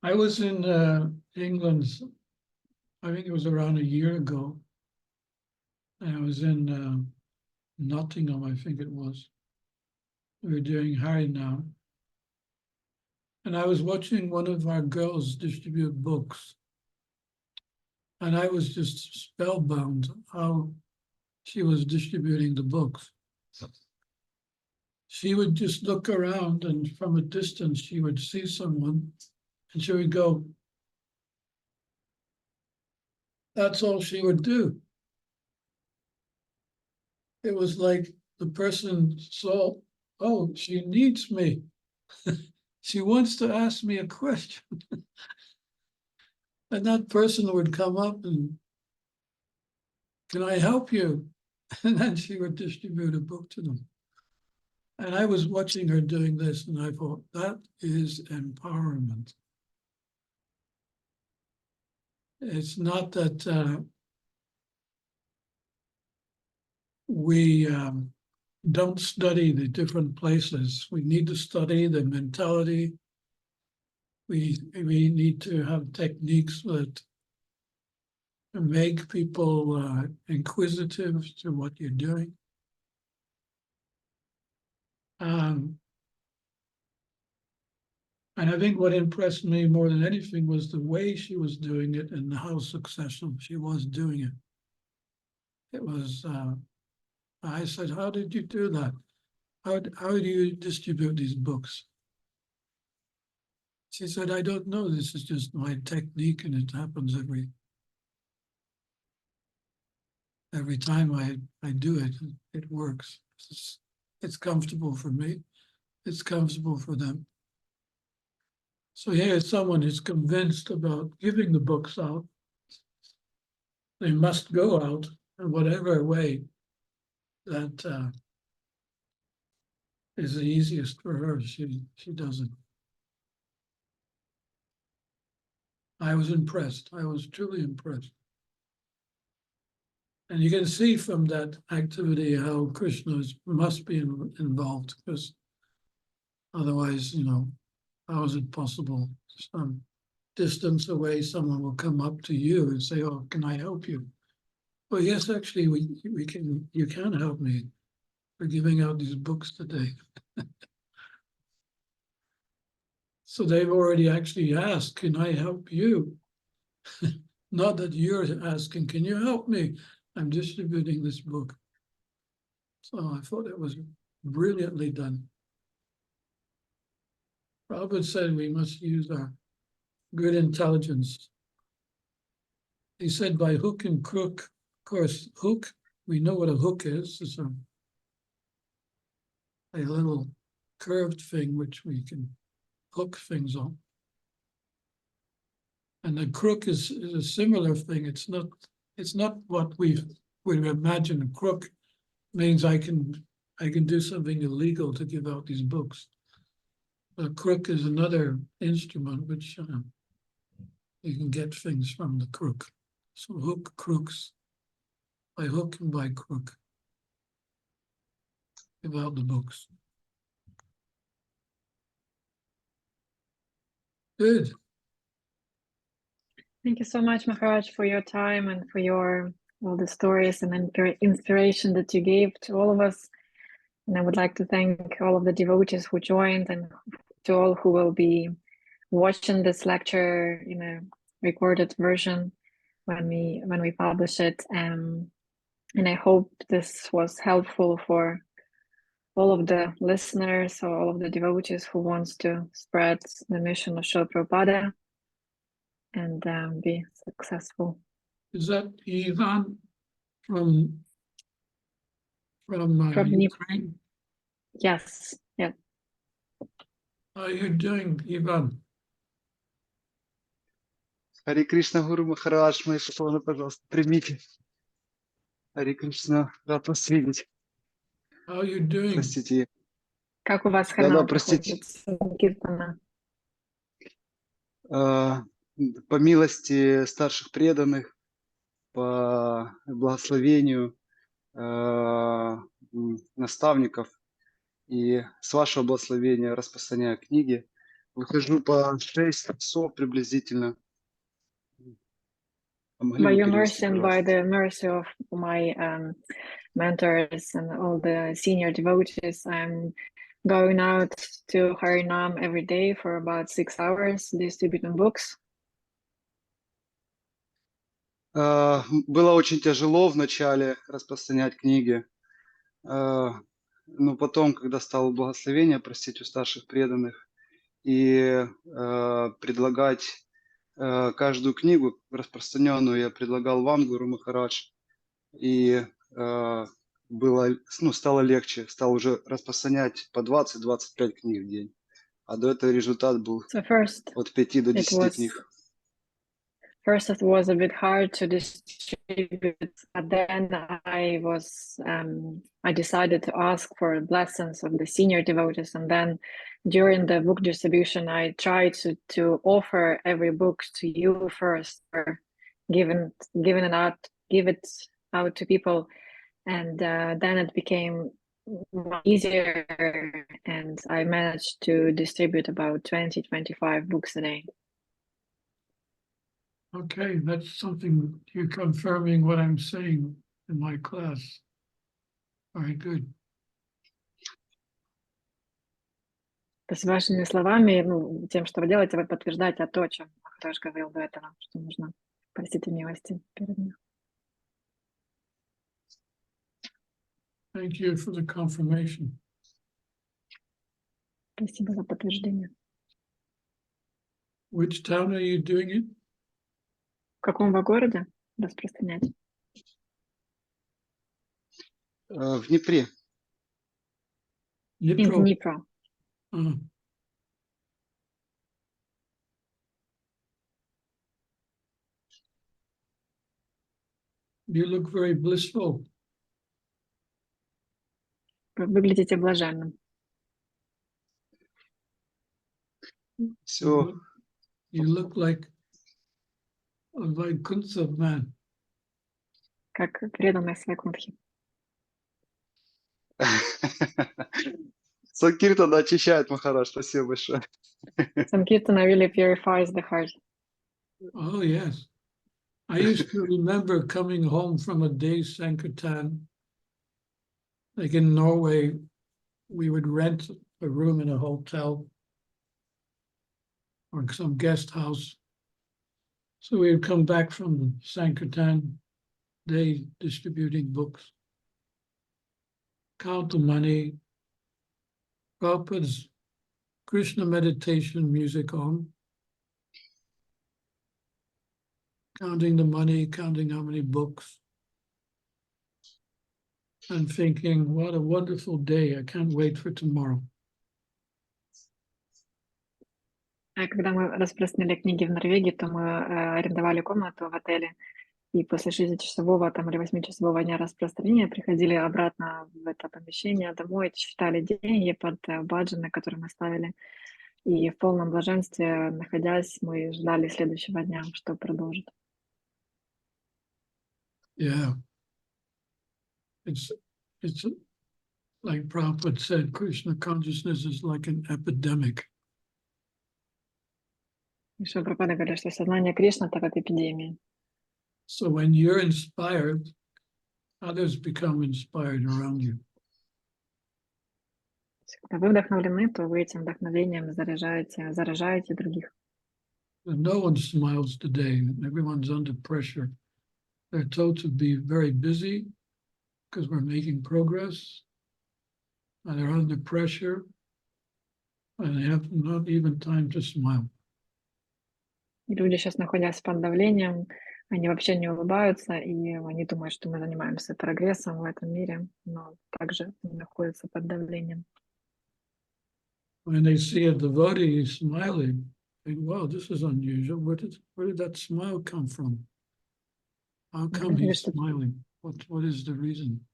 I was in England, I think it was around a year ago. I was in Nottingham, I think it was. We were doing Hare now. And I was watching one of our girls distribute books. And I was just spellbound how she was distributing the books. She would just look around, and from a distance, she would see someone and she would go. That's all she would do. It was like the person saw, oh, she needs me. She wants to ask me a question. And that person would come up and, can I help you? And then she would distribute a book to them. And I was watching her doing this, and I thought, that is empowerment. It's not that we don't study the different places. We need to study the mentality. We need to have techniques that make people inquisitive to what you're doing. And I think what impressed me more than anything was the way she was doing it and how successful she was doing it. It was, I said, how did you do that? How do you distribute these books? She said, I don't know. This is just my technique, and it happens every time I do it, it works. It's comfortable for me. It's comfortable for them. So here's someone who's convinced about giving the books out. They must go out in whatever way that is the easiest for her. She does it. I was impressed. I was truly impressed. And you can see from that activity how Krishna must be involved, because otherwise, how is it possible? Some distance away, someone will come up to you and say, oh, can I help you? Well, yes, actually, you can help me. We're giving out these books today. So they've already actually asked, can I help you? Not that you're asking, can you help me? I'm distributing this book. So I thought it was brilliantly done. Prabhupada said we must use our good intelligence. He said by hook and crook, of course, hook, we know what a hook is. It's a little curved thing which we can hook things on. And the crook is a similar thing. It's not what we imagine. A crook means I can do something illegal to give out these books. A crook is another instrument which you can get things from the crook. So hook, crooks, by hook and by crook, give out the books. Good. Thank you so much, Maharaj, for your time and for all the stories and inspiration that you gave to all of us. And I would like to thank all of the devotees who joined and to all who will be watching this lecture in a recorded version when we publish it. And I hope this was helpful for all of the listeners or all of the devotees who wants to spread the mission of Srila Prabhupada and be successful. Is that Ivan from Ukraine? Yes, yeah. How are you doing, Ivan? Харе Кришна, Гуру Махарадж, мои поклоны, пожалуйста, примите. Харе Кришна, рад вас видеть. How are you doing? Простите. Как у вас Да, храна простите. проходит, Киртана? По милости старших преданных, по благословению наставников и с вашего благословения распространяю книги. Выхожу по 6 часов приблизительно. By your mercy and by the mercy of my mentors and all the senior devotees, I'm going out to Harinam every day for about 6 hours, distributing books. Было очень тяжело вначале распространять книги, но потом, когда стало благословение просить у старших преданных и предлагать каждую книгу распространенную, я предлагал вам, Гуру Махарадж, и стало легче, стал уже распространять по 20-25 книг в день, а до этого результат был от 5 до 10 книг. First, it was a bit hard to distribute, but then I decided to ask for blessings of the senior devotees, and then during the book distribution, I tried to offer every book to you first, or give it out to people, and then it became easier, and I managed to distribute about 20-25 books a day. Okay, that's something you're confirming what I'm saying in my class. Very good. То есть вашими словами, тем, что вы делаете, вы подтверждаете то, о чем Махарадж говорил до этого, что нужно просить милости перед ним. Thank you for the confirmation. Спасибо за подтверждение. Which town are you doing it? В каком вы городе распространять? В Днепре. In Dnipro. You look very blissful. Вы выглядите блаженным. Все. You look like a Vaikuntha man. Как преданный Свайкунтхи. Санкиртана очищает, Махарадж, спасибо большое. Sankirtana really purifies the heart. Oh, yes. I used to remember coming home from a day's Sankirtan. Like in Norway, we would rent a room in a hotel or some guest house. So we would come back from Sankirtan day distributing books, count the money, Prabhupada's Krishna meditation music on, counting the money, counting how many books, and thinking, what a wonderful day. I can't wait for tomorrow. Когда мы распространяли книги в Норвегии, то мы арендовали комнату в отеле, и после 6-часового там, или 8-часового дня распространения приходили обратно в это помещение домой, считали деньги под баджи, которые мы ставили, и в полном блаженстве, находясь, мы ждали следующего дня, что продолжит. Yeah. It's like Prabhupada said, Krishna consciousness is like an epidemic. И Шрила Прабхупада говорит, что сознание Кришны — это как эпидемия. So when you're inspired, others become inspired around you. Когда вы вдохновлены, то вы этим вдохновением заражаете других. And no one smiles today. Everyone's under pressure. They're told to be very busy because we're making progress. And they're under pressure. And they have not even time to smile. И люди сейчас, находясь под давлением, они вообще не улыбаются, и они думают, что мы занимаемся прогрессом в этом мире, но также находятся под давлением. When they see a devotee smiling, they think, wow, this is unusual. Where did that smile come from? How come he's smiling? What is the reason?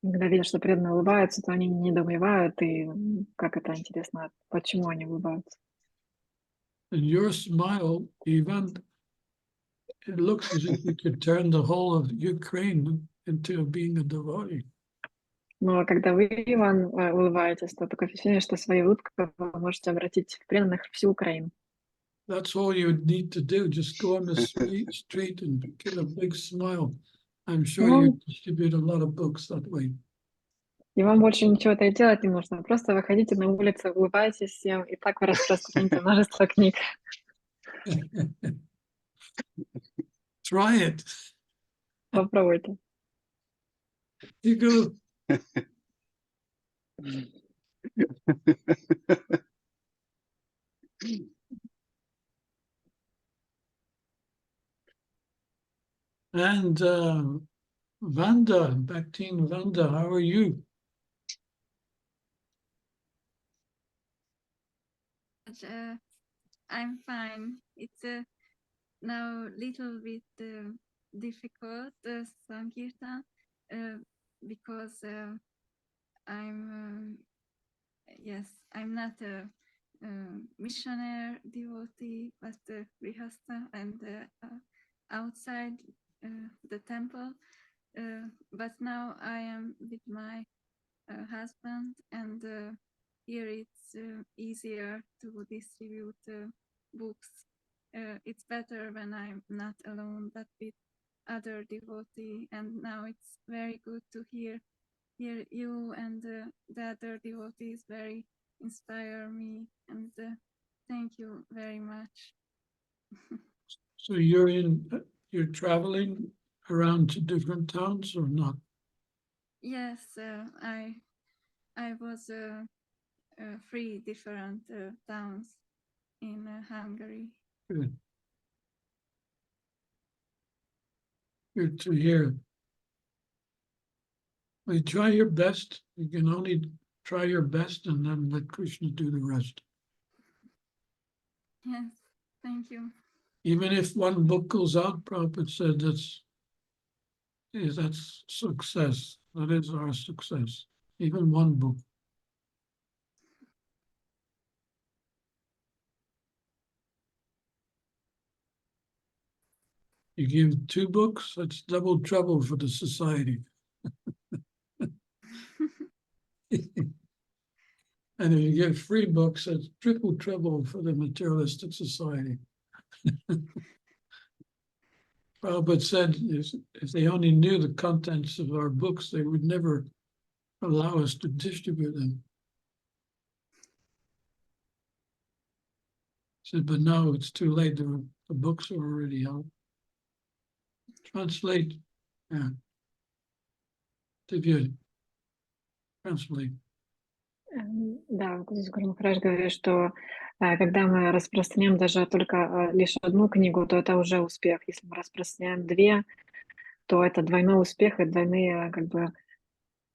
Когда видят, что преданные улыбаются, то они недоумевают, и как это интересно, почему они улыбаются. And your smile, even, it looks as if you could turn the whole of Ukraine into being a devotee. Но когда вы, Иван, улыбаетесь, то такое впечатление, что своей улыбкой вы можете обратить в преданных всю Украину. That's all you need to do. Just go on the street and get a big smile. I'm sure you distribute a lot of books that way. И вам больше ничего-то и делать не нужно. Просто выходите на улицу, улыбайтесь всем, и так вы распространите множество книг. Try it. Попробуйте. You go. And Vanda, Bhaktin Vanda, how are you? I'm fine. It's now a little bit difficult, Sankirtan, because I'm not a missionary devotee, but Grihastha and outside the temple. But now I am with my husband, and here it's easier to distribute books. It's better when I'm not alone, but with other devotees. And now it's very good to hear you and the other devotees very inspire me. And thank you very much. So you're traveling around to different towns or not? Yes, I was 3 different towns in Hungary. Good. Good to hear. Well, try your best. You can only try your best and then let Krishna do the rest. Yes, thank you. Even if one book goes out, Prabhupada said that's success. That is our success. Even one book. You give 2 books, that's double trouble for the society. And if you give 3 books, that's triple trouble for the materialistic society. Prabhupada said if they only knew the contents of our books, they would never allow us to distribute them. He said, but now it's too late. The books are already out. Translate. Yeah. Translate. Да, здесь Гуру Махарадж говорит, что когда мы распространяем даже только лишь одну книгу, то это уже успех. Если мы распространяем 2, то это двойной успех и двойные, как бы,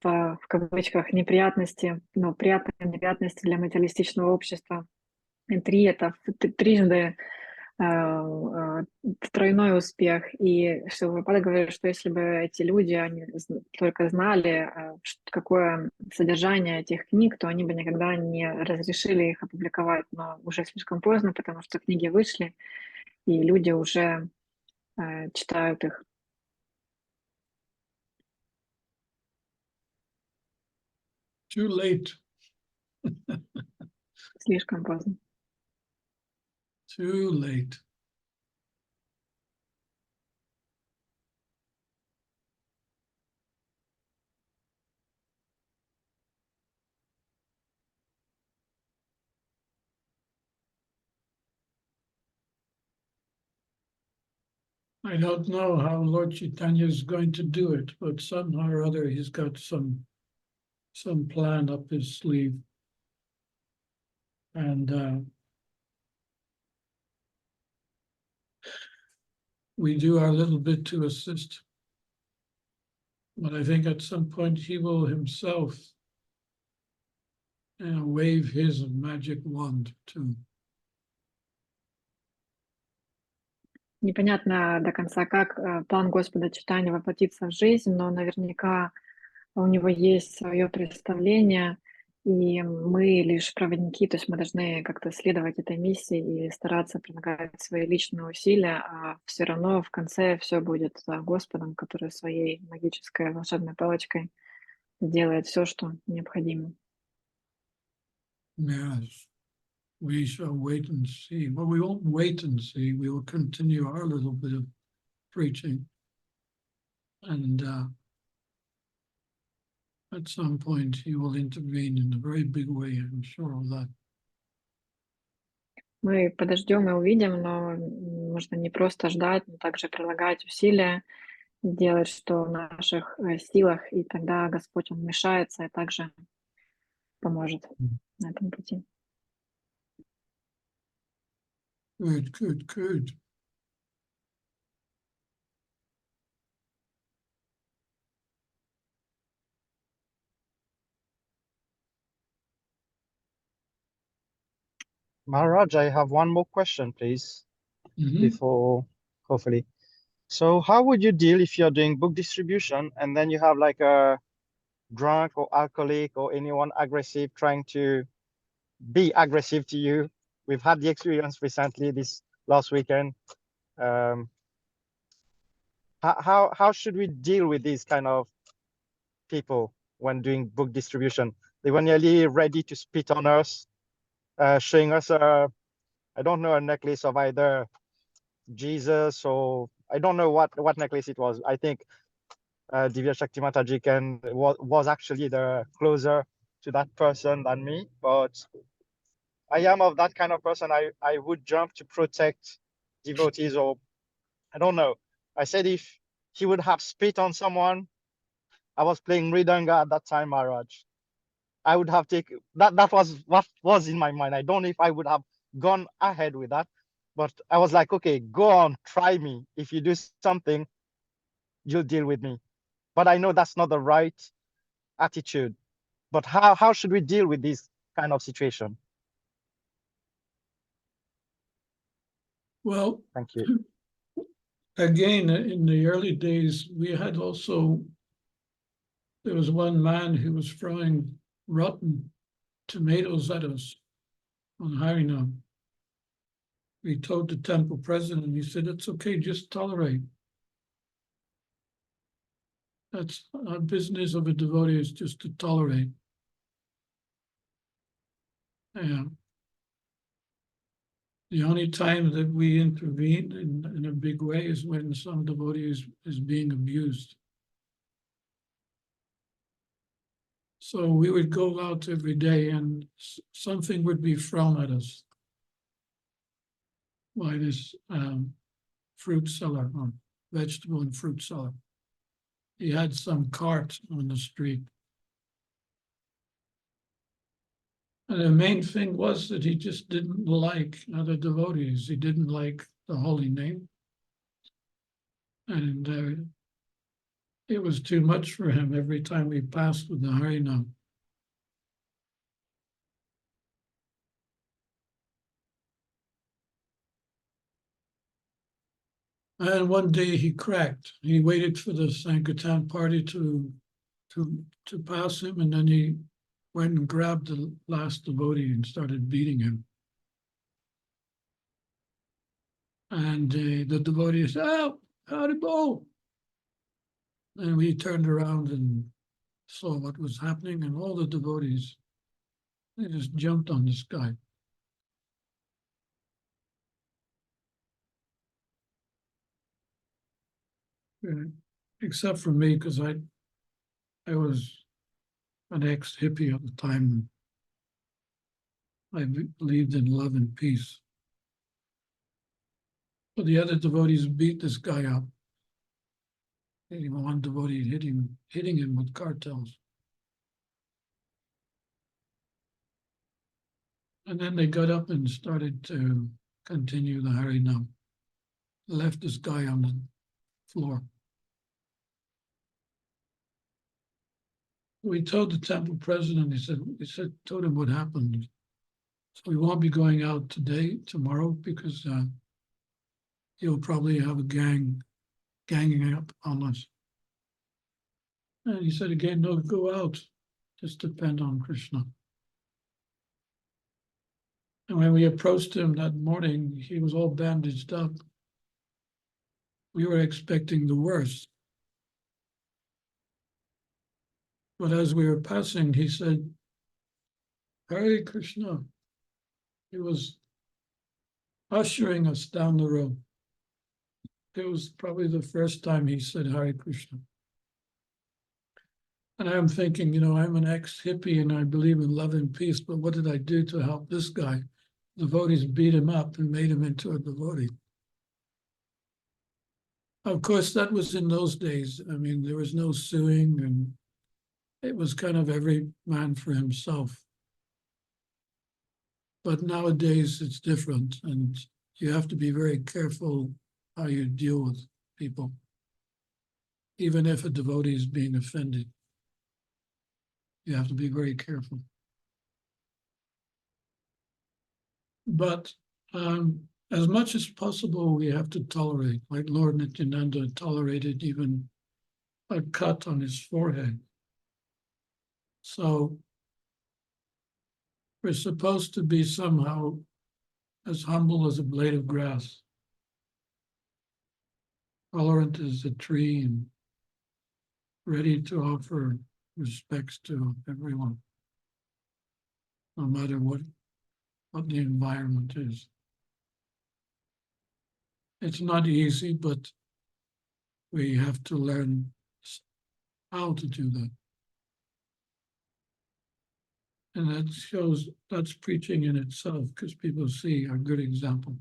в кавычках, неприятности, но приятные неприятности для материалистичного общества. 3 это трижды тройной успех. И Шрила Прабхупада говорит, что если бы эти люди они только знали, какое содержание этих книг, то они бы никогда не разрешили их опубликовать. Но уже слишком поздно, потому что книги вышли, и люди уже читают их. Too late. Слишком поздно. Too late. I don't know how Lord Chaitanya is going to do it, but somehow or other he's got some plan up his sleeve. And we do our little bit to assist. But I think at some point he will himself wave his magic wand too. Непонятно до конца, как план Господа Чайтаньи воплотится в жизнь, но наверняка у него есть свое представление, и мы лишь проводники, то есть мы должны как-то следовать этой миссии и стараться прилагать свои личные усилия, а все равно в конце все будет за Господом, который своей магической волшебной палочкой сделает все, что необходимо. Yes, we shall wait and see. Well, we won't wait and see. We will continue our little bit of preaching. And at some point he will intervene in a very big way, I'm sure of that. Мы подождем и увидим, но нужно не просто ждать, но также прилагать усилия, делать, что в наших силах, и тогда Господь, Он вмешается и также поможет на этом пути. Good, good, good. Maharaj, I have one more question, please, Mhm. before hopefully. So how would you deal if you're doing book distribution and then you have like a drunk or alcoholic or anyone aggressive trying to be aggressive to you? We've had the experience recently this last weekend. How should we deal with these kind of people when doing book distribution? They were nearly ready to spit on us, showing us I don't know, a necklace of either Jesus or I don't know what necklace it was. I think Divya Shakti Mataji was actually the closer to that person than me, but I am of that kind of person. I would jump to protect devotees, or I don't know. I said if he would have spit on someone, I was playing Mridanga at that time, Maharaj, I would have taken that was what was in my mind. I don't know if I would have gone ahead with that, but I was like, okay, go on, try me. If you do something, you'll deal with me. But I know that's not the right attitude. But how should we deal with this kind of situation? Well, Thank you. again, in the early days, we had also, there was one man who was throwing rotten tomatoes at us on Harinam. We told the temple president, he said, it's okay, just tolerate. That's our business of a devotee, is just to tolerate. Yeah. The only time that we intervene in a big way is when some devotee is being abused. So we would go out every day and something would be thrown at us by this fruit seller, or vegetable and fruit seller. He had some cart on the street. And the main thing was that he just didn't like other devotees. He didn't like the holy name. And it was too much for him every time we passed with the Harinam. And one day he cracked. He waited for the Sankirtan party to pass him, and then he went and grabbed the last devotee and started beating him. And the devotee said, "Oh, Haribo!" And we turned around and saw what was happening, and all the devotees, they just jumped on this guy. Except for me, because I was an ex-hippie at the time. I believed in love and peace. But the other devotees beat this guy up. Even one devotee hitting him with cartels. And then they got up and started to continue the Harinam. Left this guy on the floor. We told the temple president, he said, told him what happened. So we won't be going out tomorrow, because he'll probably have a ganging up on us. And he said again, no, go out, just depend on Krishna. And when we approached him that morning, he was all bandaged up. We were expecting the worst. But as we were passing, he said, Hare Krishna. He was ushering us down the road. It was probably the first time he said Hare Krishna. And I'm thinking, I'm an ex-hippie and I believe in love and peace, but what did I do to help this guy? Devotees beat him up and made him into a devotee. Of course, that was in those days. I mean, there was no suing, and it was kind of every man for himself. But nowadays it's different, and you have to be very careful how you deal with people, even if a devotee is being offended. You have to be very careful. But as much as possible, we have to tolerate, like Lord Nityananda tolerated even a cut on his forehead. So we're supposed to be somehow as humble as a blade of grass, tolerant as a tree, and ready to offer respects to everyone, no matter what the environment is. It's not easy, but we have to learn how to do that. And that shows, that's preaching in itself, because people see a good example.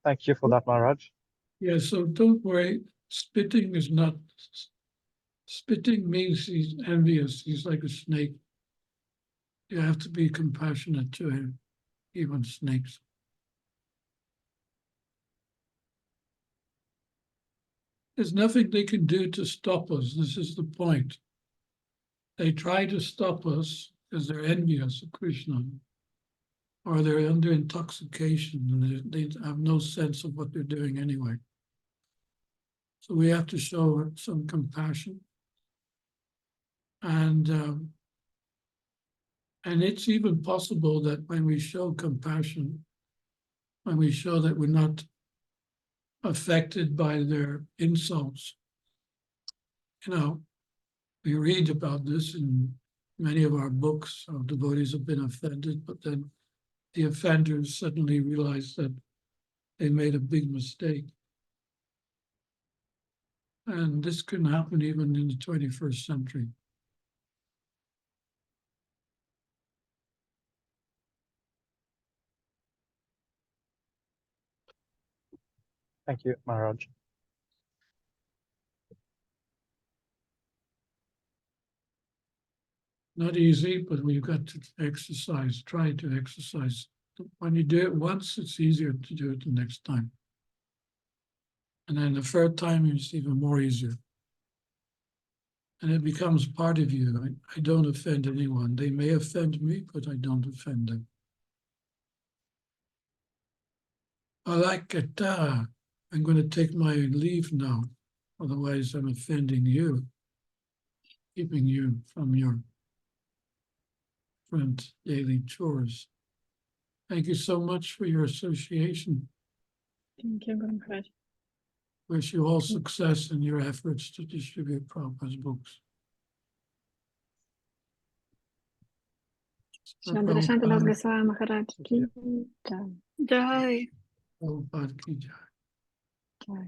Thank you for that, Maharaj. Yeah, so don't worry. Spitting means he's envious. He's like a snake. You have to be compassionate to him, even snakes. There's nothing they can do to stop us. This is the point. They try to stop us because they're envious of Krishna, or they're under intoxication and they have no sense of what they're doing anyway. So we have to show some compassion. And it's even possible that when we show compassion, when we show that we're not affected by their insults, we read about this in many of our books. Our devotees have been offended, but then the offenders suddenly realize that they made a big mistake. And this can happen even in the 21st century. Thank you, Maharaj. Not easy, but we've got to exercise, try to exercise. When you do it once, it's easier to do it the next time. And then the third time, it's even more easier. And it becomes part of you. I don't offend anyone. They may offend me, but I don't offend them. I like it. I'm going to take my leave now. Otherwise, I'm offending you, keeping you from your different daily chores. Thank you so much for your association. Thank you, Guru Maharaj. Wish you all success in your efforts to distribute Prabhupada's books. Srila Dhirasanta Dasa Goswami Maharaj ki jai. Jai. Prabhupada ki jai. Jai.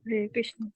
Hare Krishna.